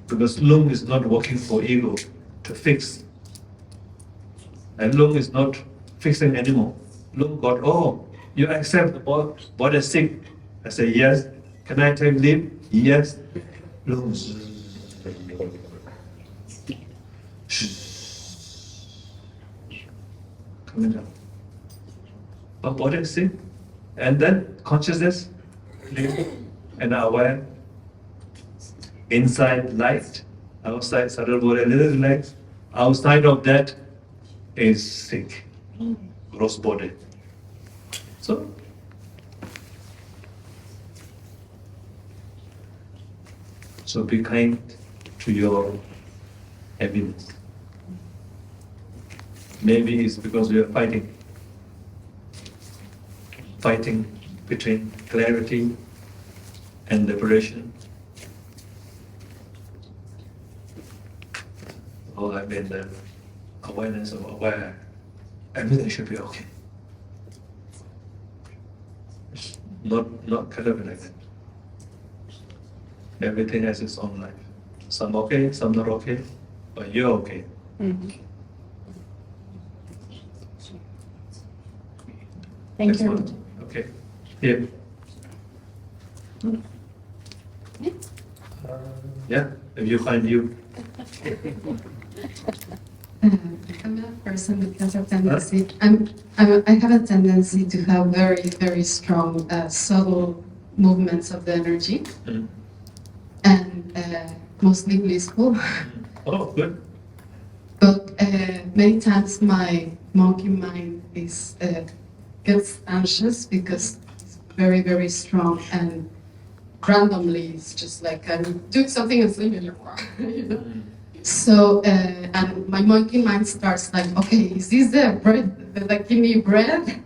Because Lung is not working for ego to fix. And Lung is not fixing anymore. Lung got, oh, you accept the body sick. I say, yes. Can I take leave? Yes. Lung. Coming down. But body is sick. And then consciousness, clear and aware. Inside light, outside subtle body, little relaxed. Outside of that is sick, gross body. So, be kind to your heaviness. Maybe it's because we are fighting between clarity and liberation. Or I mean the awareness of aware, everything should be okay. It's not kind of like that. Everything has its own life. Some okay, some not okay, but you're okay. Thank you. Excellent. Okay. Here. Yeah, if you find you. I'm a person that has a tendency. I have a tendency to have very strong subtle movements of the energy, and mostly blissful. Oh, good. But many times my monkey mind is gets anxious because it's very strong, and randomly it's just like I'm doing something and sleeping, you know. So and my monkey mind starts like, okay, is this the breath, the Dakini breath?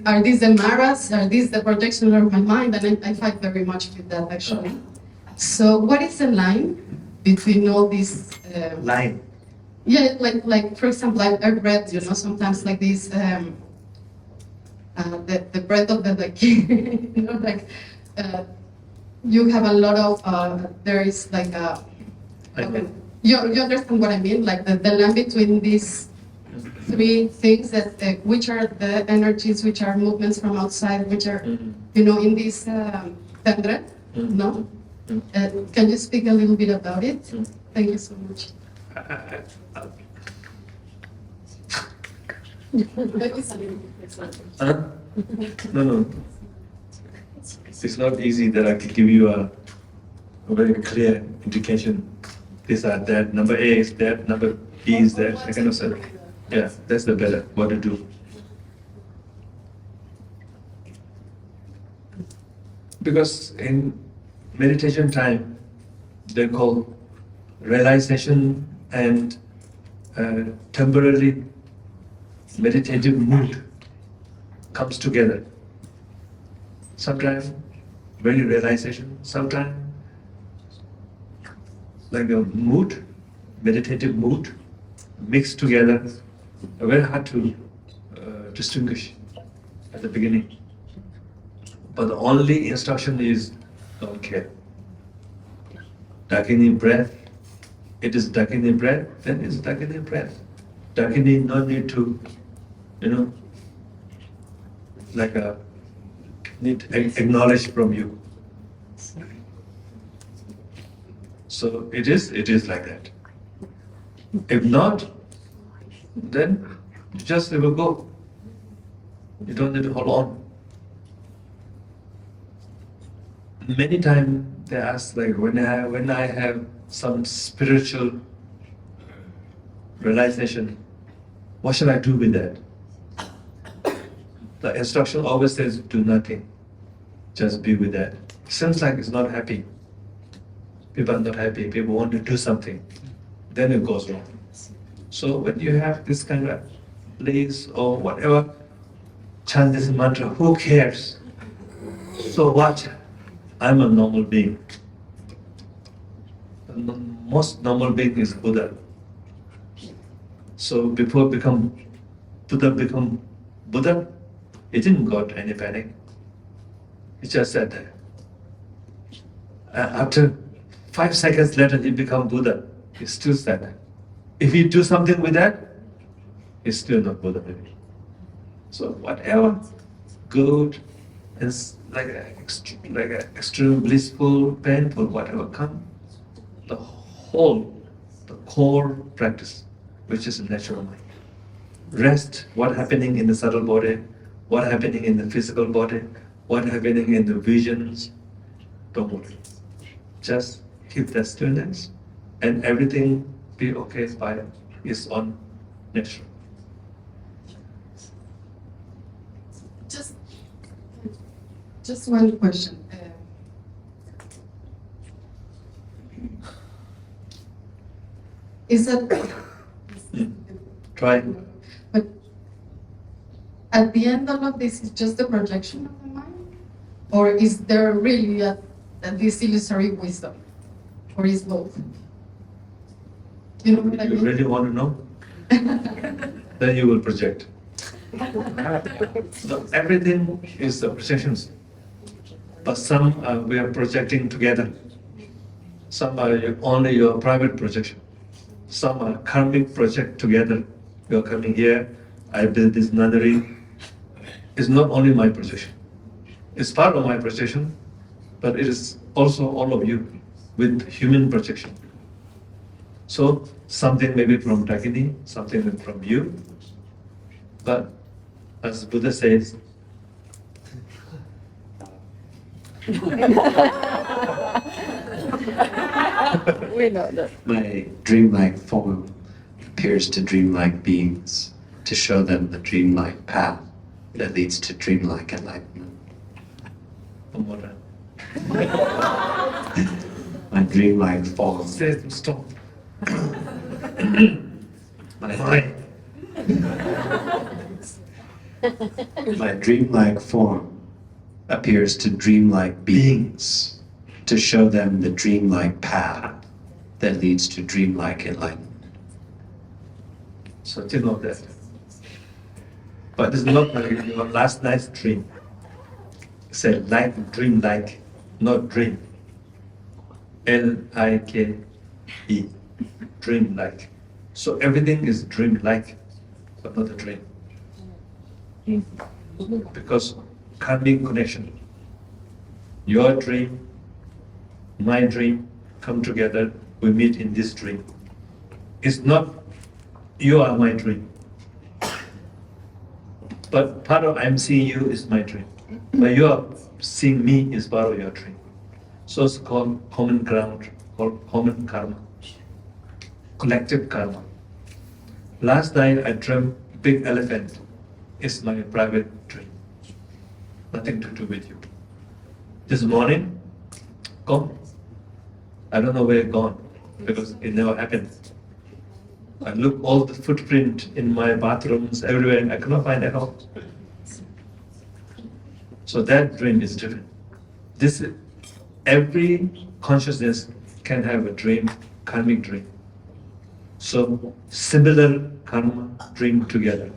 Are these the maras? Are these the projection of my mind? And I fight very much with that actually. So what is the line between all these? Line. Yeah, like for example, I read, you know, sometimes like this, the breath of the Dakini, you know, like you have a lot of there is like a. I know. You understand what I mean? Like the line between this three things that which are the energies, which are movements from outside, which are Mhm. in this tendre, no? Can you speak a little bit about it? Thank you so much. Huh? No. It's not easy that I can give you a very clear indication. These are that, number A is that, number B is that, I cannot say. Yeah, that's the better, what to do. Because in meditation time, they call realization and temporary meditative mood comes together. Sometimes very realization, sometimes like a mood, meditative mood, mixed together, very hard to distinguish at the beginning. But the only instruction is don't care. Dakini breath, it is Dakini breath, then it's Dakini breath. Dakini no need to, like a need acknowledge from you. So it is like that. If not, then you just never go. You don't need to hold on. Many times they ask, like when I have some spiritual realization, what should I do with that? The instruction always says, do nothing, just be with that. Seems like it's not happy. People are not happy, people want to do something, then it goes wrong. So when you have this kind of place or whatever, chant this mantra, who cares? So what? I'm a normal being. The most normal being is Buddha. So before Buddha become Buddha, he didn't got any panic. He just sat there. After 5 seconds later, he become Buddha. He still sat there. If you do something with that, he's still not Buddha maybe. So whatever good is like a extreme blissful, painful, whatever come, the core practice, which is natural mind. Rest, what happening in the subtle body, what happening in the physical body, what happening in the visions, don't worry. Just keep that stillness and everything be okay by is on natural. Just one question. Is that Try. But at the end, all of this is just the projection of the mind, or is there really this illusory wisdom, or is both? You know what I You mean? really want to know? Then you will project. So everything is the projections. But some we are projecting together. Some are only your private projection. Some are karmic project together. You're coming here, I build this nunnery. It's not only my projection. It's part of my projection, but it is also all of you with human projection. So something maybe from Dakini, something from you. But as Buddha says, We know that. My dreamlike form appears to dreamlike beings to show them the dreamlike path that leads to dreamlike enlightenment. one more time. My dreamlike form. Say stop. My, Fine. my dreamlike form appears to dreamlike beings to show them the dreamlike path that leads to dreamlike enlightenment. So think of that. But it's not like your last night's dream. Say like, dream like, not dream. Like, dream like. So everything is dream like. but not the dream. Because karmic connection. Your dream, my dream come together, we meet in this dream. It's not you are my dream. But part of I'm seeing you is my dream. But you are seeing me is part of your dream. So it's called common ground, called common karma. Collective karma. Last night I dreamt big elephant. It's my private dream. Nothing to do with you. This morning, gone. I don't know where it gone because it never happened. I look all the footprint in my bathrooms everywhere and I cannot find at all. So that dream is different. Every consciousness can have a dream, karmic dream. So similar karma dream together.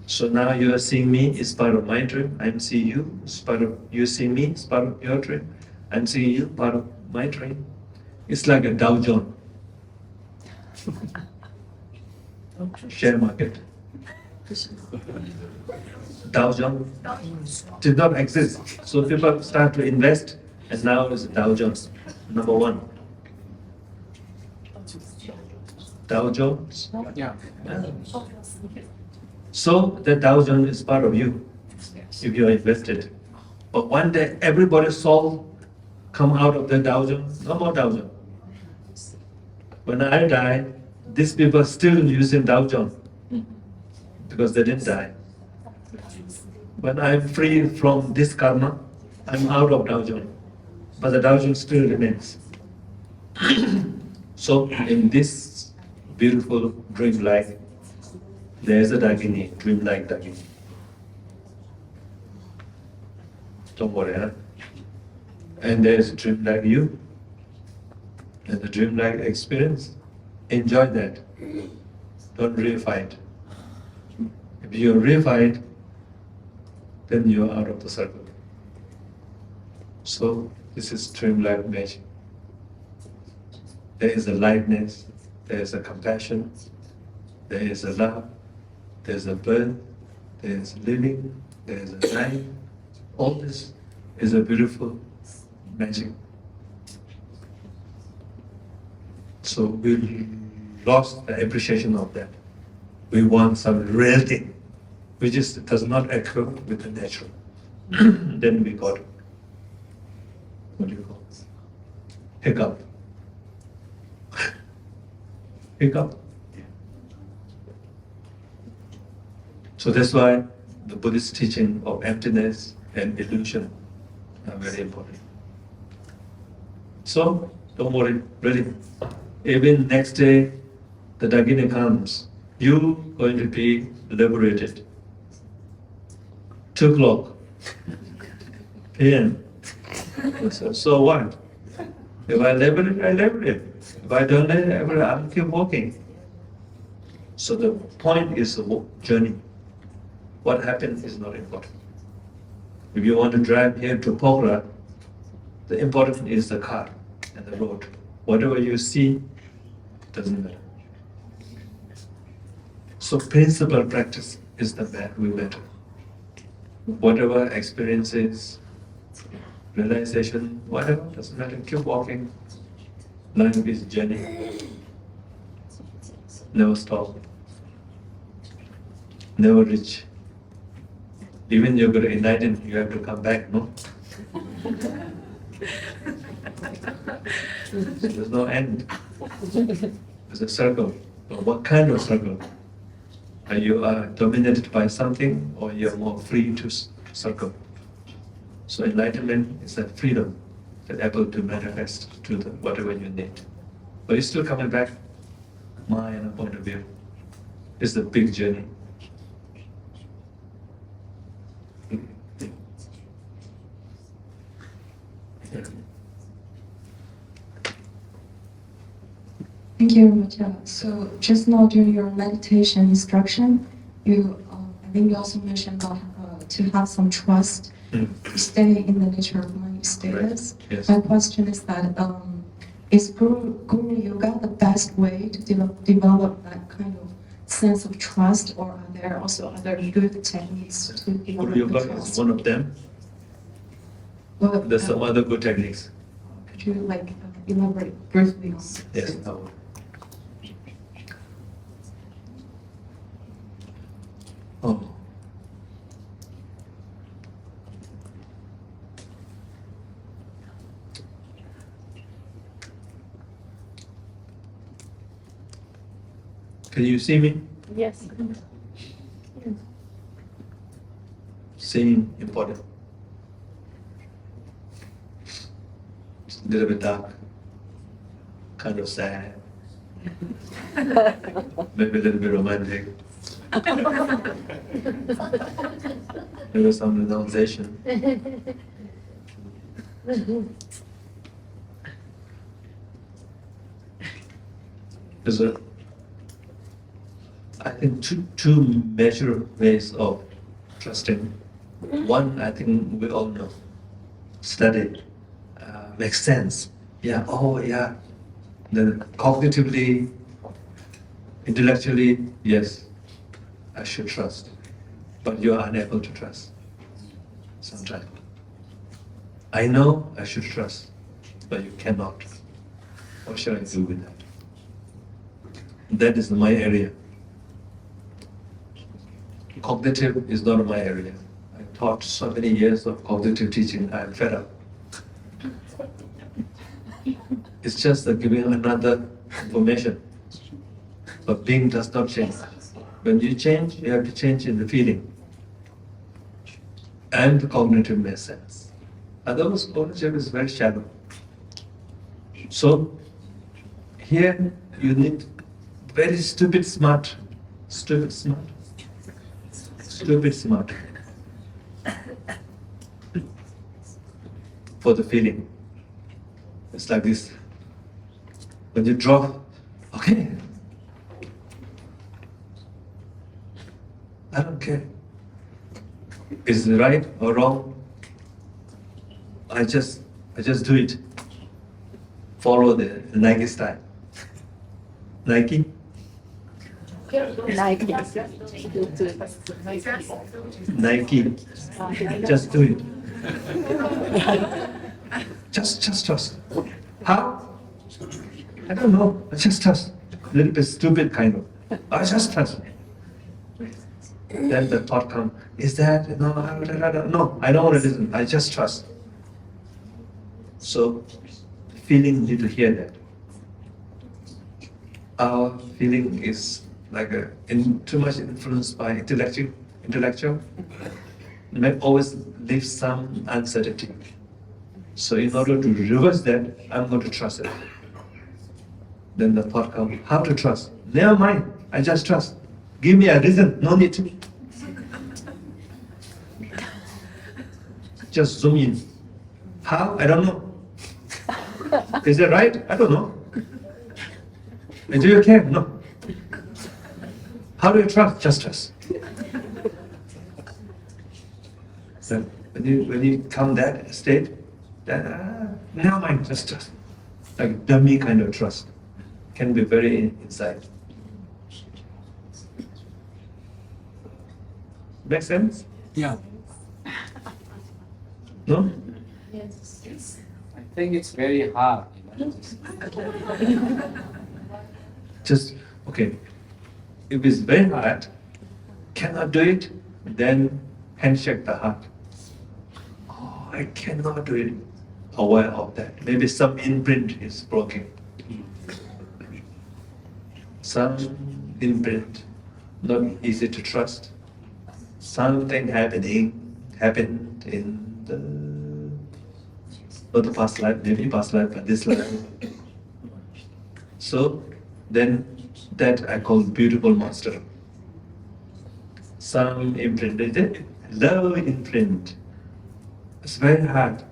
So now you are seeing me is part of my dream. I'm seeing you is part of you seeing me is part of your dream. I'm seeing you part of my dream. It's like a Dow Jones share market. Dow Jones did not exist. So people start to invest and now it's Dow Jones, number one. Dow Jones. Yeah. So the Dow Jones is part of you if you are invested. But one day everybody's soul come out of the Dow Jones, no more Dow Jones. When I die, these people are still using Dow Jones because they didn't die. When I'm free from this karma, I'm out of Dow Jones. But the Dow Jones still remains. So in this beautiful dream life, there is a Dagini, dream-like Dagini. Don't worry, huh? And there is a dream like you, and the dream-like experience. Enjoy that. Don't reify it. If you reify it, then you are out of the circle. So this is dream-like magic. There is a lightness, there is a compassion, there is a love, there is a birth, there is living, there is a dying. All this is a beautiful magic. So we lost the appreciation of that. We want some real thing, which does not occur with the natural. Then we got, what do you call it? Hiccup. Hiccup. So that's why the Buddhist teaching of emptiness and illusion are very important. So don't worry, really. Even next day, the Dagini comes, you going to be liberated. 2 o'clock p.m. So what? If I liberate, I liberate. If I don't liberate, I'll keep walking. So the point is the journey. What happens is not important. If you want to drive here to Pokhara, the important is the car and the road. Whatever you see doesn't matter. So principal practice is the matter. Whatever experiences, realization, whatever, doesn't matter. Keep walking. Life is journey. Never stop. Never reach. Even you're going to enlighten, you have to come back, no? There's no end. There's a circle. But what kind of circle? Are you dominated by something, or you're more free to circle? So enlightenment is that freedom, that able to manifest to whatever you need. But you're still coming back. My point of view is the big journey. Thank you very much. So just now during your meditation instruction, I think you also mentioned about to have some trust to stay in the nature of mind status. Right. Yes. My question is that is Guru Yoga the best way to develop that kind of sense of trust, or are there there are also other good techniques to develop Yoga the is trust. one of them. Well, There's some other good techniques. could you like elaborate briefly on this? Yes, I will. Oh. Can you see me? Yes. Seeing important. It's a little bit dark, kind of sad, maybe a little bit romantic. Maybe some renunciation. There's I think two major ways of trusting. One, I think we all know, study, makes sense. Yeah, oh yeah. Then cognitively, intellectually, yes, I should trust. But you are unable to trust sometimes. I know I should trust, but you cannot. What shall I do with that? That is my area. Cognitive is not my area. I taught so many years of cognitive teaching, I'm fed up. It's just giving another information. But being does not change. When you change, you have to change in the feeling. And the cognitive makes sense. Otherwise, cognitive is very shallow. So, here you need very stupid smart. Stupid smart. Stupid smart. For the feeling. It's like this. When you draw, okay. I don't care. Is it right or wrong? I just do it. Follow the Nike style. Nike? Nike. Nike. Just do it. Just trust. How? I don't know. I just trust. A little bit stupid kind of. I just trust. Then the thought comes, is that, no, no, I don't want to listen. I just trust. So, feeling need to hear that. Our feeling is like too much influenced by intellectual. May always leave some uncertainty. So in order to reverse that, I'm going to trust it. Then the thought comes, how to trust? Never mind, I just trust. Give me a reason, no need to. Just zoom in. How? I don't know. Is that right? I don't know. Do you care? No. How do you trust? Just trust. So when you come that state, then never mind, just trust. Like dummy kind of trust can be very inside. Make sense? Yeah. No? I think it's very hard. Just okay. If it's very hard, cannot do it, then handshake the heart. Oh, I cannot do it. Aware of that. Maybe some imprint is broken. Some imprint, not easy to trust. Something happened in the not the past life, maybe past life, but this life. So then that I call beautiful monster. Some imprint, is it? Love imprint. It's very hard.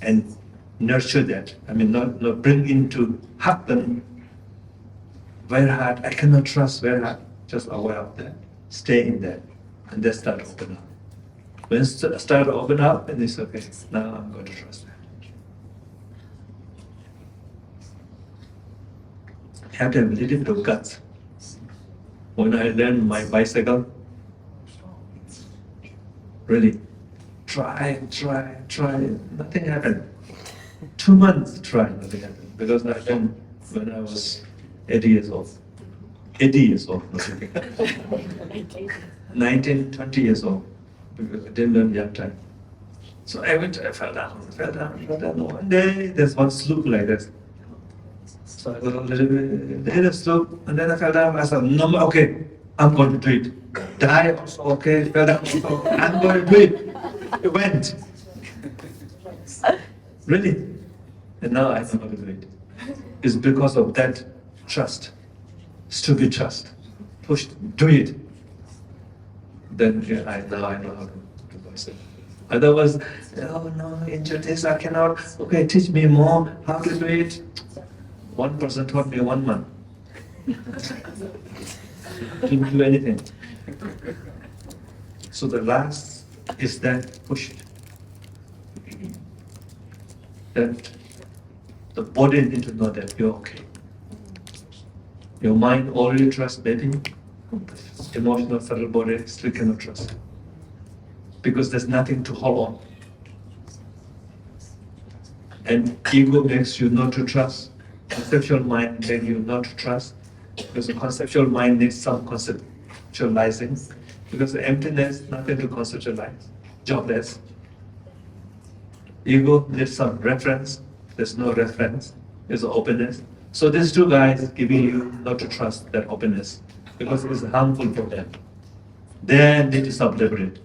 And nurture that. I mean, not bring into happen. Very hard. I cannot trust. Very hard. Just aware of that. Stay in that, and then start to open up. When it start to open up, and it's okay. Now I'm going to trust that. Have to have a little bit of guts. When I learned my bicycle, Really. Try, nothing happened. 2 months try, nothing happened. Because I learned when I was 80 years old. 80 years old, not 80. 19, 20 years old. Because I didn't learn young time. So I fell down. One day, there's one slope like this. So I got a little slope, and then I fell down. I said, no, okay, I'm going to do it. Die also, okay, fell down also, I'm going to do it. It went. Really. And now I know how to do it. It's because of that trust. Stupid trust. Push, do it. Then now I know how to do myself. Otherwise, oh no, into this I cannot. Okay, teach me more how to do it. One person taught me 1 month. Didn't do anything. So the last is that push it. That the body need to know that you're okay. Your mind already trusts baby. Emotional subtle body still cannot trust. Because there's nothing to hold on. And ego makes you not to trust. Conceptual mind makes you not to trust. Because the conceptual mind needs some conceptualizing. Because the emptiness, nothing to conceptualize. Jobless. Ego needs some reference. There's no reference. There's openness. So these two guys giving you not to trust that openness. Because it is harmful for them. They need to self-liberate.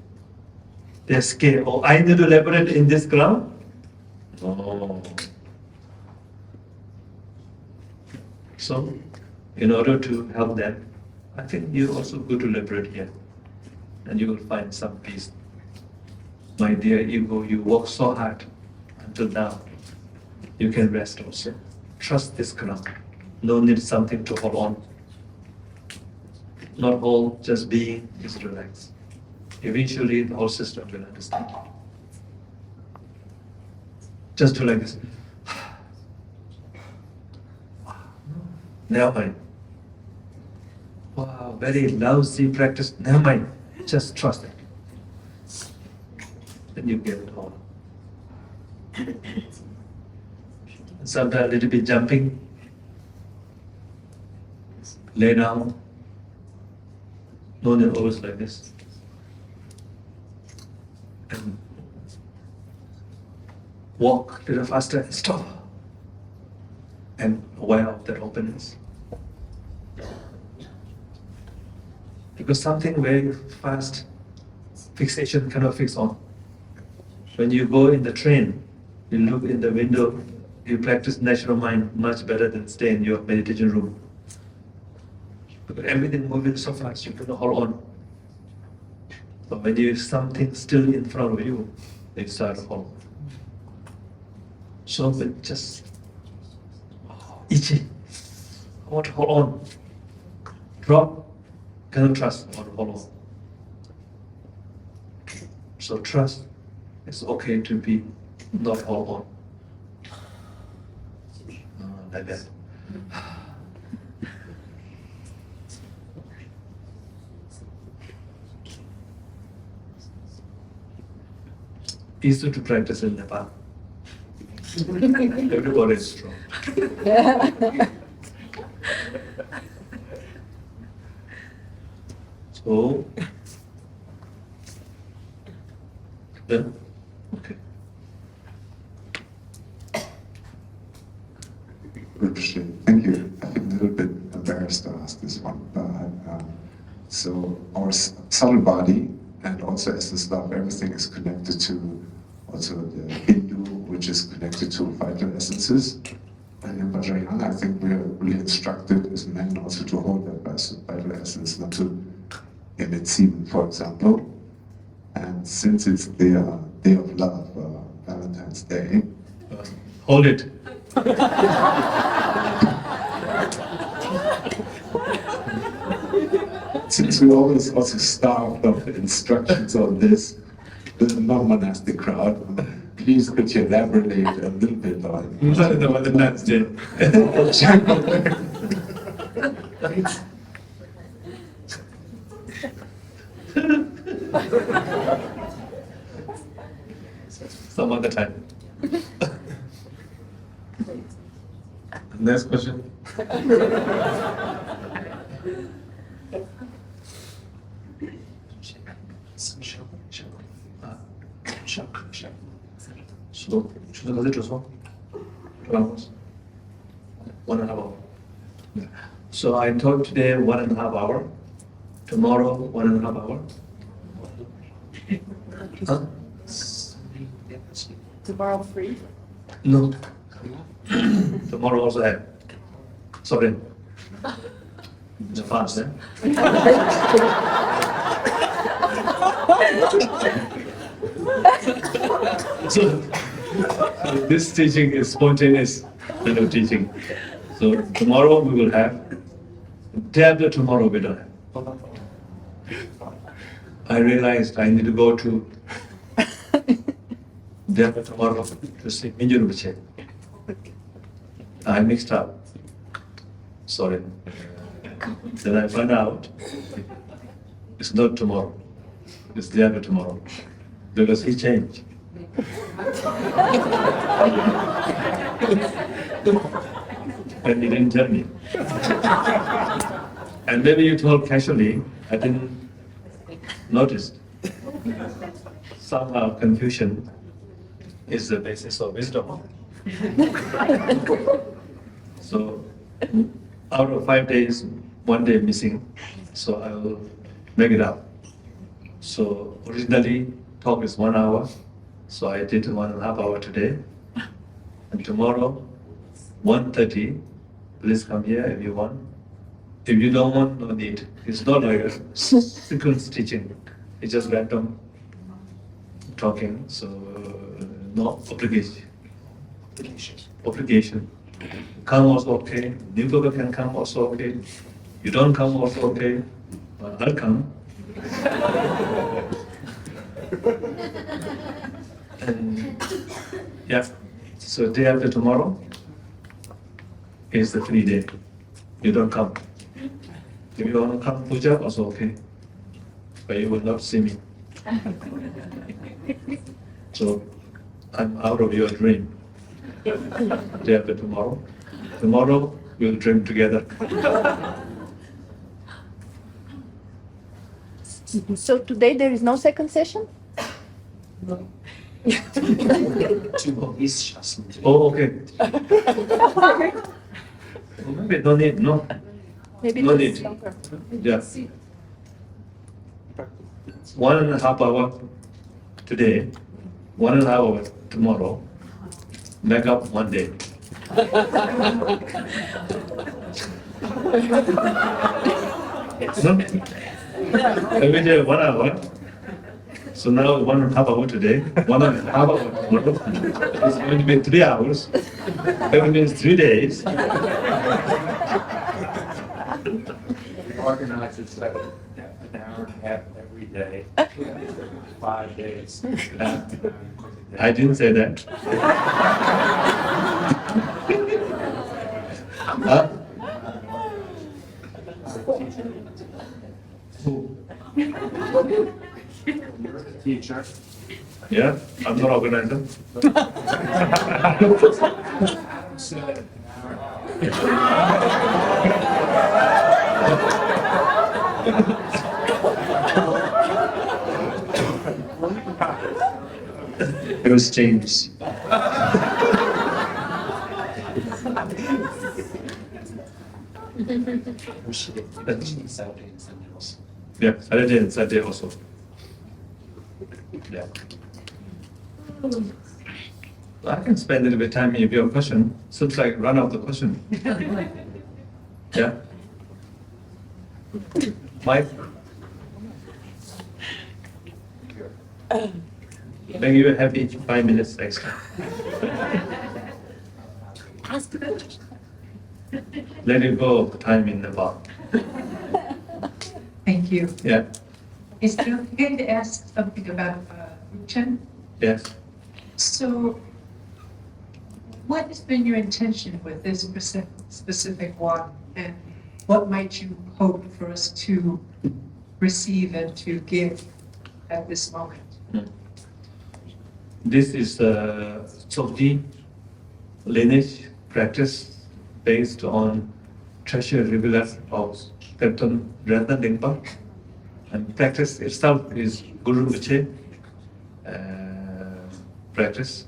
They're scared. Oh, I need to liberate in this ground? Oh. So, in order to help them, I think you also go to liberate here. And you will find some peace. My dear ego, you work so hard until now. You can rest also. Trust this ground. No need something to hold on. Not all, just being is relaxed. Eventually, the whole system will understand. Just do like this. Never mind. Wow, very lousy practice. Never mind. Just trust it. Then you get it all. Sometimes a little bit jumping. Lay down. No need always like this. And walk a little faster and stop. And aware of that openness. Because something very fast, fixation cannot fix on. When you go in the train, you look in the window, you practice natural mind much better than stay in your meditation room. Because everything moving so fast, you cannot hold on. But when you have something still in front of you, you start to hold on. So but just itchy. I want to hold on. Drop. Cannot trust. I want to hold on. So trust. It's okay to be not hold on. Like that. Easy to practice in Nepal. Everybody is strong. So, then, okay. Interesting. Thank you. I feel a little bit embarrassed to ask this one. So our subtle body and also as this love, everything is connected to also the Hindu, which is connected to vital essences. And in Vajrayana, I think we are really instructed as men also to hold that vital essence, not to emit semen, for example. And since it's the day of love, Valentine's Day, Hold it. since we always also starved of instructions on this, the non-monastic crowd, please could you elaborate a little bit on The Valentine's Day. some other time. Next question. 주소 어디 주소? 2 hours. 1.5 hour. So I taught today 1.5 hour. Tomorrow 1.5 hour. Huh? Tomorrow free? No. Tomorrow also have. Sorry. It's fast, eh? So, this teaching is spontaneous kind of teaching. So tomorrow we will have. Day after tomorrow we don't have. I realized I need to go to day after tomorrow to see Minjuru Buche. I mixed up. Sorry. Then I found out it's not tomorrow. It's day after tomorrow. Because he changed. And he didn't tell me. And maybe you told casually, I didn't notice. Somehow confusion is the basis of wisdom. So out of 5 days, 1 day missing, so I will make it up. So originally talk is 1 hour, so I did 1.5 hour today. And tomorrow, 1:30, please come here if you want. If you don't want, no need. It's not like a sequence teaching. It's just random talking, so no obligation. Obligation. Come also okay. New people can come also okay. You don't come also okay. But I'll come. And yeah, so day after tomorrow is the free day. You don't come. If you want to come puja, also okay. But you will not see me. So I'm out of your dream. Day after tomorrow. Tomorrow we'll dream together. So today there is no second session? Oh, okay. Oh, maybe no need, no. Maybe No it's need. longer. Yeah. 1.5 hour today, 1.5 hour tomorrow, make up 1 day. No? Every day 1 hour. So now 1.5 hour today, 1.5 hour tomorrow. It's going to be 3 hours. That means 3 days. Organize it so an hour and a half every day, 5 days. I didn't say that. Huh? Who? You're the teacher. Yeah, I'm not organizer. Said an hour. It was changed. Yeah, Saturday and Sunday also. Yeah. I can spend a little bit of time if you have a question. Seems like run out the question. Yeah. Mike? Maybe you have each 5 minutes extra. Let it go of time in the bar. Thank you. Yeah. Is it okay to ask something about Ruchen? Yes. So, what has been your intention with this specific one, and what might you hope for us to receive and to give at this moment? This is the Tsoknyi lineage practice based on treasure revealer of Tepton Ratna Lingpa. And practice itself is Guru Rinpoche practice,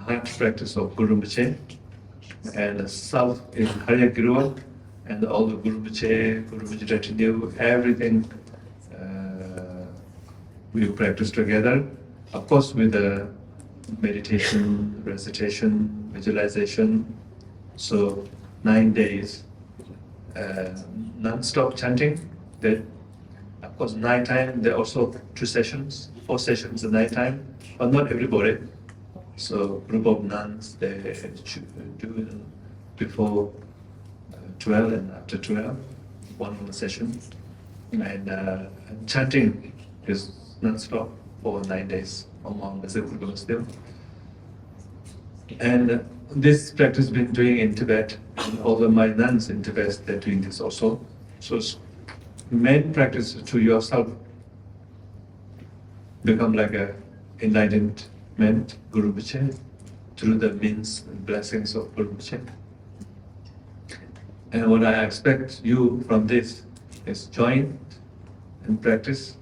heart practice of Guru Rinpoche. And the self is Harya Guru, and all the Guru Rinpoche retinue, everything we practice together. Of course, with the meditation, recitation, visualization. So 9 days, non-stop chanting. That, of course, nighttime. There are also 2 sessions, 4 sessions at nighttime, but not everybody. So group of nuns, they do before 12 and after 12, one more session. And chanting is non-stop for 9 days among the Guru still. And this practice been doing in Tibet, and all of my nuns in Tibet, they're doing this also. So main practice to yourself become like a enlightenment Guru Rinpoche through the means and blessings of Guru Rinpoche. And what I expect you from this is join and practice.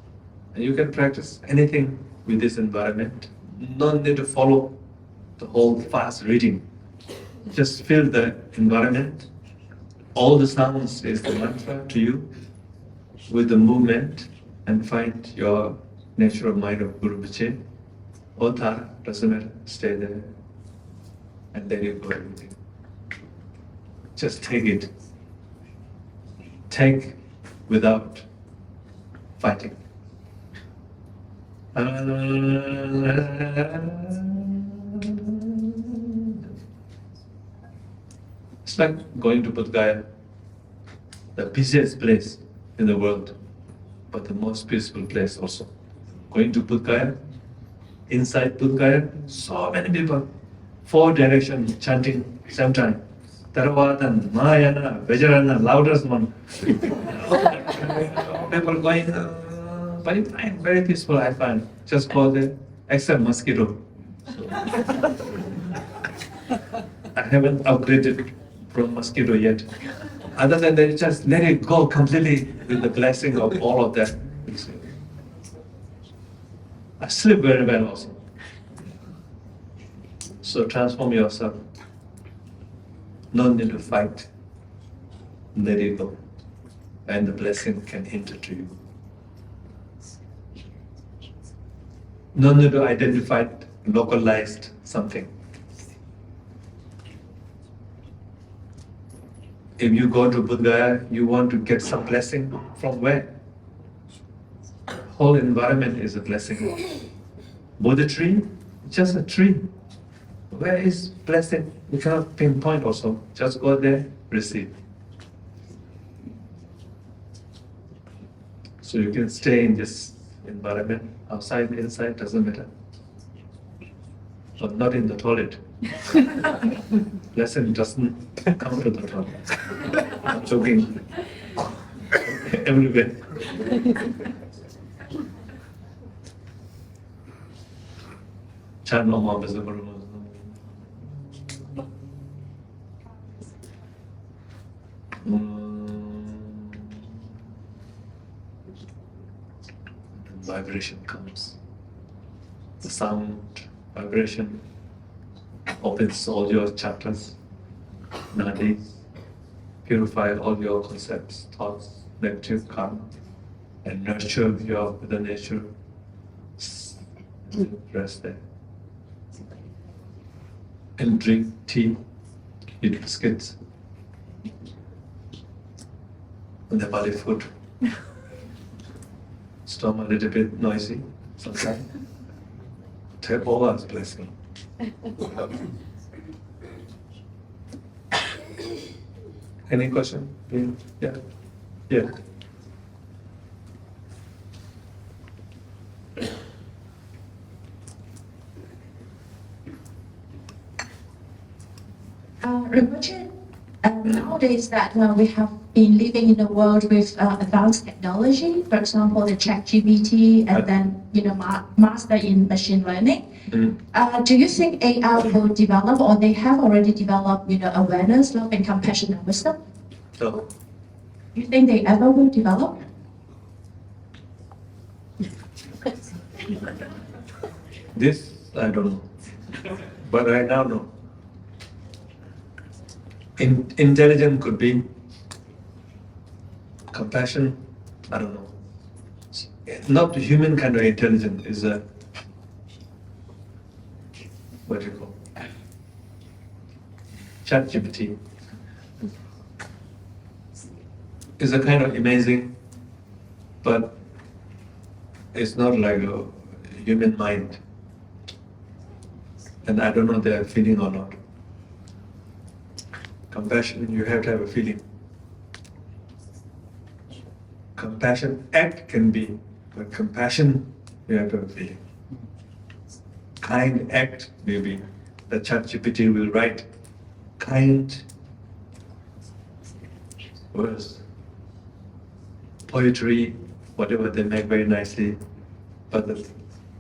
And you can practice anything with this environment. No need to follow the whole fast reading. Just feel the environment. All the sounds is the mantra to you with the movement, and find your natural mind of Guru Rinpoche. Otar, doesn't matter, stay there. And then you go everything. Just take it. Take without fighting. It's like going to Bodh Gaya, the busiest place in the world, but the most peaceful place also. Going to Bodh Gaya, inside Bodh Gaya, so many people, 4 directions chanting same time. Taravatan, Mahayana, Vajrayana, loudest one. People going, very fine, very peaceful I find. Just go there, except mosquito. I haven't upgraded from mosquito yet. Other than that, just let it go completely with the blessing of all of that. I sleep very well also. So transform yourself. No need to fight. Let it go. And the blessing can enter to you. No need to identify localized something. If you go to Buddha, you want to get some blessing from where? Whole environment is a blessing. Buddha tree, just a tree. Where is blessing? You cannot pinpoint also. Just go there, receive. So you can stay in this environment, outside, inside, doesn't matter. But not in the toilet. Blessing doesn't come to the toilet. I'm joking. Everywhere. Chant Om Vishnu. Vibration comes. The sound, vibration opens all your chakras, nadis, purify all your concepts, thoughts, negative karma, and nurture your with the nature. Rest there. And drink tea, eat biscuits, Nepali food. Stomach a little bit noisy sometimes. Take all as blessing. Any question? Yeah. Yeah. Rinpoche, nowadays that we have in living in a world with advanced technology, for example, the ChatGPT, and then master in machine learning. Do you think AI will develop, or they have already developed, awareness, love, and compassion and wisdom? So, You think they ever will develop? this, I don't know. But right now, no. Intelligence could be. Compassion, I don't know. Not the human kind of intelligence, is a, what do you call it? ChatGPT. Is a kind of amazing, but it's not like a human mind. And I don't know they are feeling or not. Compassion, you have to have a feeling. Compassion act can be, but compassion, you have to have a feeling. Kind act, maybe the ChatGPT will write kind words, poetry, whatever they make very nicely, but the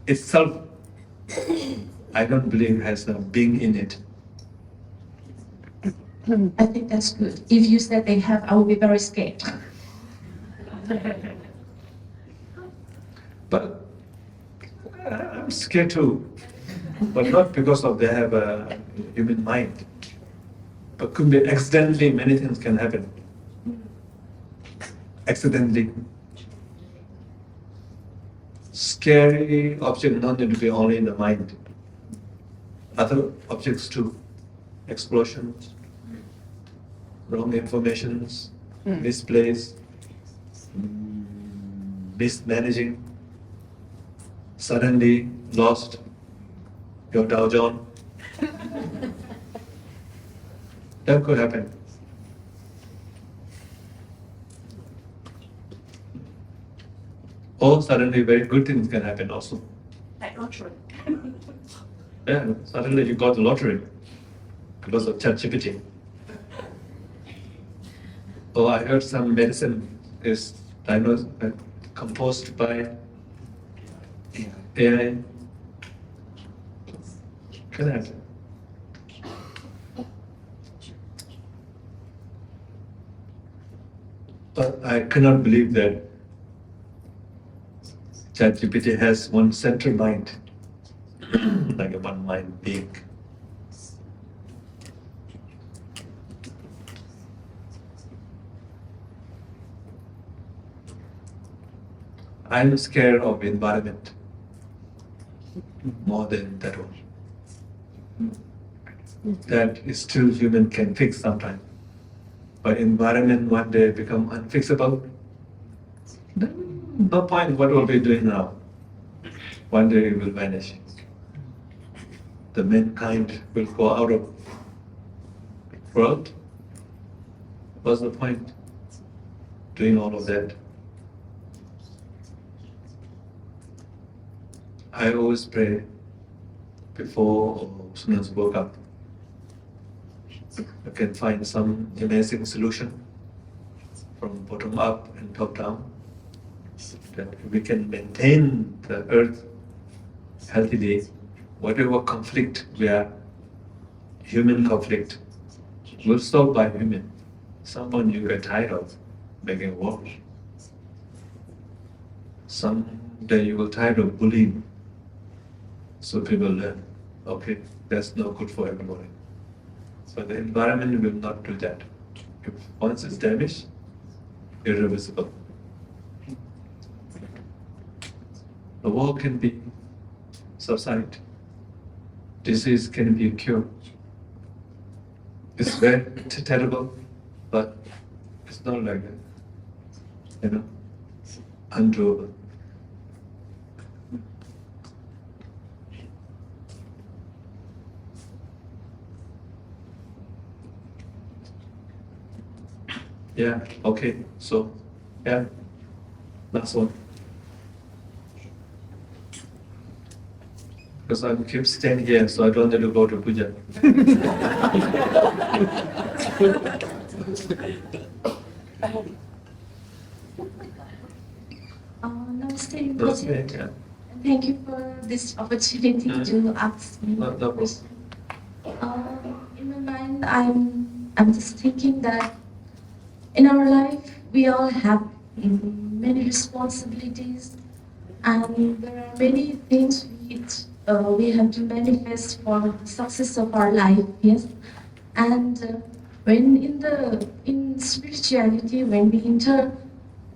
itself, I don't believe has a being in it. I think that's good. If you said they have, I would be very scared. But I'm scared too, but not because of they have a human mind, but could be accidentally, many things can happen. Accidentally. Scary object not need to be only in the mind. Other objects too. Explosions, wrong informations, misplaced, mismanaging, suddenly lost your Dow Jones. That could happen. Or suddenly very good things can happen also. Like lottery. Yeah, suddenly you got the lottery because of ChatGPT. Oh, I heard some medicine is composed by AI. Can happen. But I cannot believe that ChatGPT has one central mind, like a one mind being. I'm scared of environment more than that one. That is still human can fix sometime. But environment one day become unfixable. Then no point what we'll be doing now. One day it will vanish. The mankind will go out of world. What's the point doing all of that? I always pray before or as soon as I woke up. I can find some amazing solution from bottom up and top down. That we can maintain the earth healthily. Whatever conflict we are, human conflict, will solve by human. Someone you get tired of making war. Someday you will tired of bullying. So people learn, okay, that's not good for everybody. So the environment will not do that. If once it's damaged, irreversible. The war can be subsided. Disease can be cured. It's very terrible, but it's not like that. Undoable. Yeah, okay, so, yeah, last one. Because I keep staying here, so I don't need to go to puja. Namaste, Those Roger. things, yeah. Thank you for this opportunity to ask me No problem. question. In my mind, I'm just thinking that in our life we all have many responsibilities, and there are many things which we have to manifest for success of our life. Yes, and when in spirituality, when we enter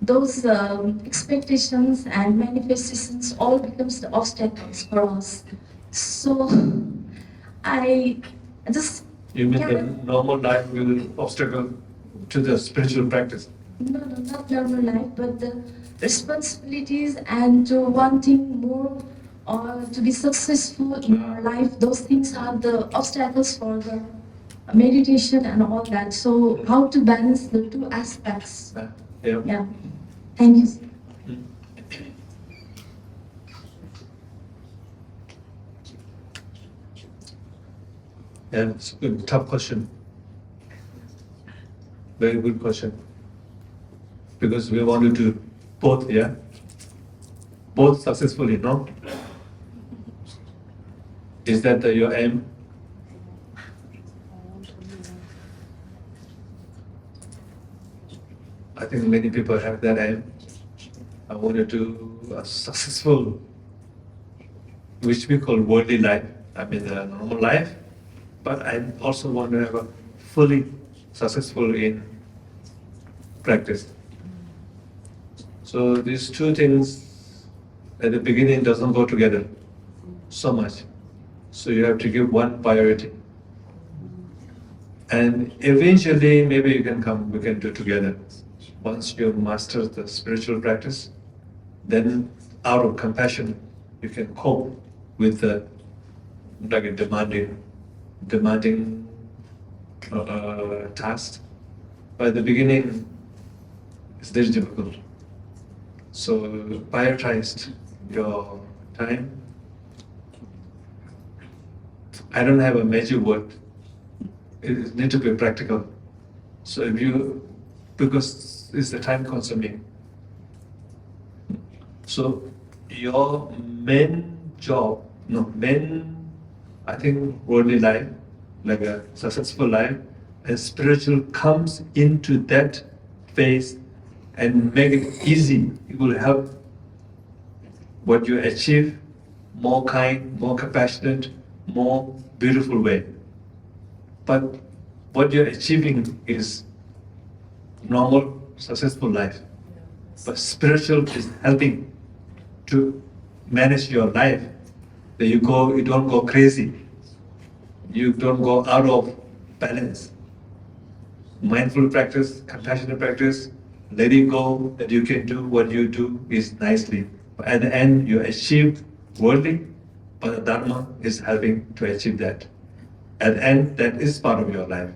those expectations and manifestations all becomes the obstacles for us. So I just You mean the cannot, normal life will obstacle to the spiritual practice? no, not normal life, but the responsibilities and to wanting more or to be successful in our life, those things are the obstacles for the meditation and all that. So how to balance the two aspects? Yeah. Yeah. Thank you. Yeah, it's a good, tough question. Very good question. Because we want to do both, yeah? Both successfully, no? Is that your aim? I think many people have that aim. I want to do a successful, which we call worldly life. I mean, the normal life. But I also want to have a fully successful in practice. So these two things at the beginning doesn't go together so much. So you have to give one priority. And eventually maybe we can do together. Once you master the spiritual practice, then out of compassion you can cope with the like a demanding task. But at the beginning, it's very difficult. So prioritize your time. I don't have a magic word. It needs to be practical. So if you, because it's the time consuming. So your main job, I think worldly life, like a successful life, and spiritual comes into that phase and make it easy. It will help what you achieve more kind, more compassionate, more beautiful way. But what you're achieving is normal, successful life. But spiritual is helping to manage your life. That you don't go crazy. You don't go out of balance. Mindful practice, compassionate practice, letting go that you can do what you do is nicely. But at the end, you achieve worldly, but the Dharma is helping to achieve that. At the end, that is part of your life.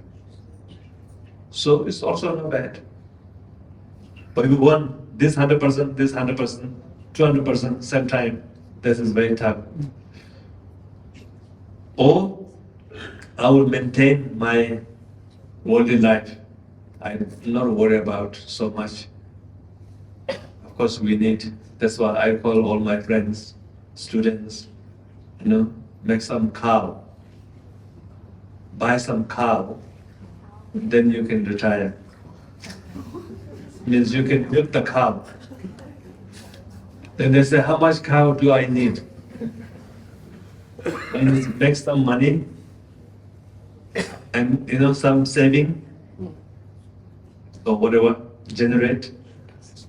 So it's also not bad. But if you want this 100%, this 100%, 200% same time, this is very tough. Or I will maintain my worldly life. I'm not worried about so much. Of course, we need, that's why I call all my friends, students, make some cow, buy some cow, then you can retire. Means you can milk the cow. Then they say, how much cow do I need? Means make some money and some saving or whatever generate,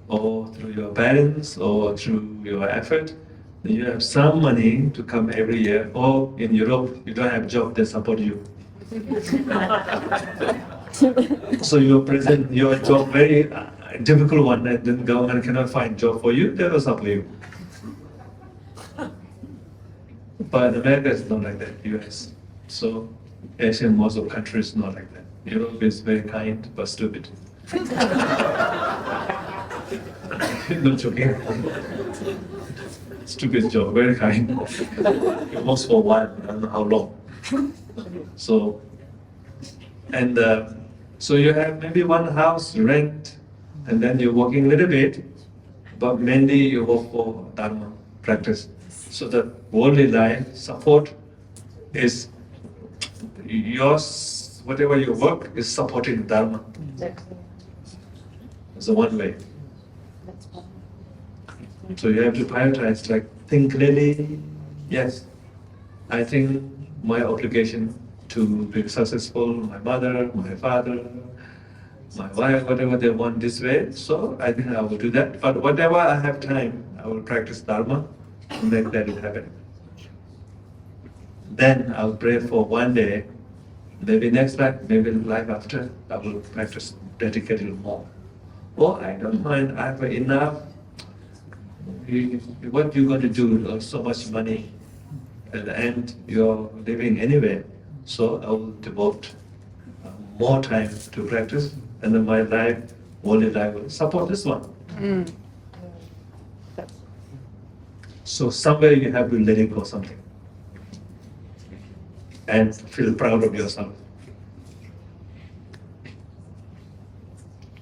or through your parents or through your effort, then you have some money to come every year. Or in Europe, you don't have job, they support you. So your job very difficult one, and then government cannot find job for you, they will support you. But America is not like that, US. So Asian, most of countries not like that. Europe is very kind but stupid. No joking. Stupid job, very kind. It works for a while, I don't know how long. So you have maybe one house rent and then you're working a little bit, but mainly you work for Dharma practice. So the worldly life support is yours, whatever you work is supporting Dharma. It's the one way. So you have to prioritize, like think clearly, yes, I think my obligation to be successful, my mother, my father, my wife, whatever they want this way, so I think I will do that. But whatever I have time, I will practice Dharma and make that happen. Then I'll pray for one day, maybe next life, maybe life after, I will practice dedicated more. Oh, I don't mind, I have enough. What you going to do? So much money. At the end, you're living anyway. So I will devote more time to practice, and then my life, worldly life, will support this one. So somewhere you have to let it go something, and feel proud of yourself.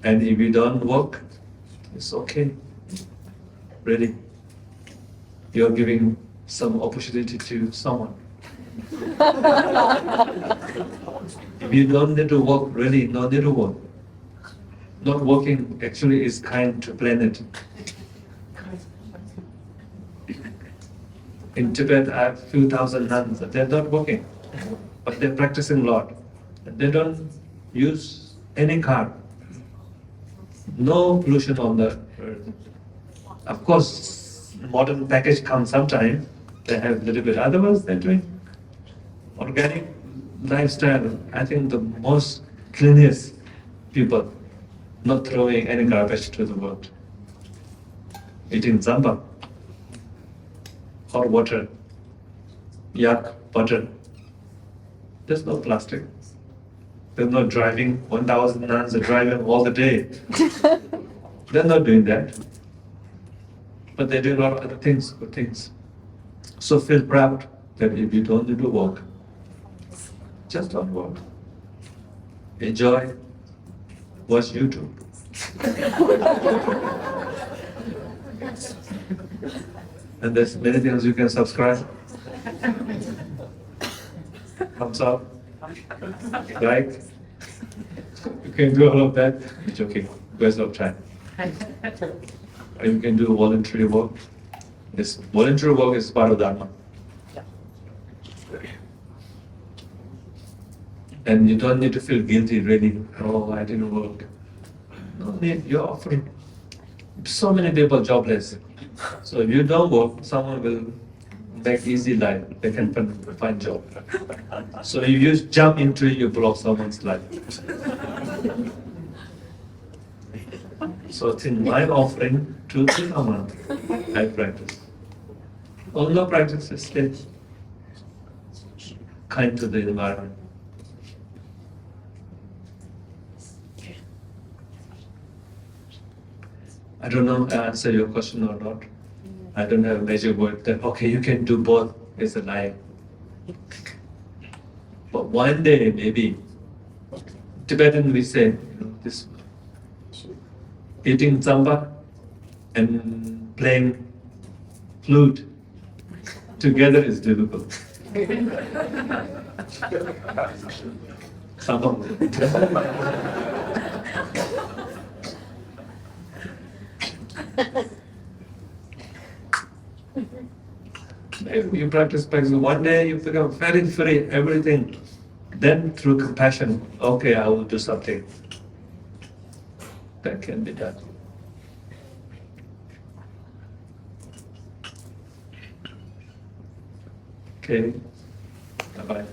And if you don't work, it's okay. Really, you're giving some opportunity to someone. If you don't need to work, really, no need to work. Not working actually is kind to planet. In Tibet, I have a few thousand nuns. They're not working, but they're practicing a lot. They don't use any car. No pollution on the earth. Of course, modern package comes sometime. They have a little bit. Otherwise, they're doing organic lifestyle. I think the most cleanest people, not throwing any garbage to the world. Eating zamba, hot water, yak, butter. There's no plastic. They're not driving. 1,000 nuns are driving all the day. They're not doing that. But they do a lot of other things, good things. So feel proud that if you don't need to work, just don't work. Enjoy watch YouTube. And there's many things you can subscribe. Thumbs up, like. You can do all of that. I'm joking, waste of time. Or you can do voluntary work. This voluntary work is part of Dharma. And you don't need to feel guilty, really. Oh, I didn't work. No need, you're offering. So many people jobless. So if you don't work, someone will make easy life. They can find job. So if you jump into it, you block someone's life. So it's in my offering to someone, I practice. All no practice is stay kind to the environment. I don't know if I answer your question or not. I don't have a major word that, okay, you can do both, it's a lie. But one day, maybe, Tibetan we say, this eating zamba and playing flute together is difficult. If you practice, one day you become very free, everything. Then through compassion, okay, I will do something. That can be done. Okay, bye-bye.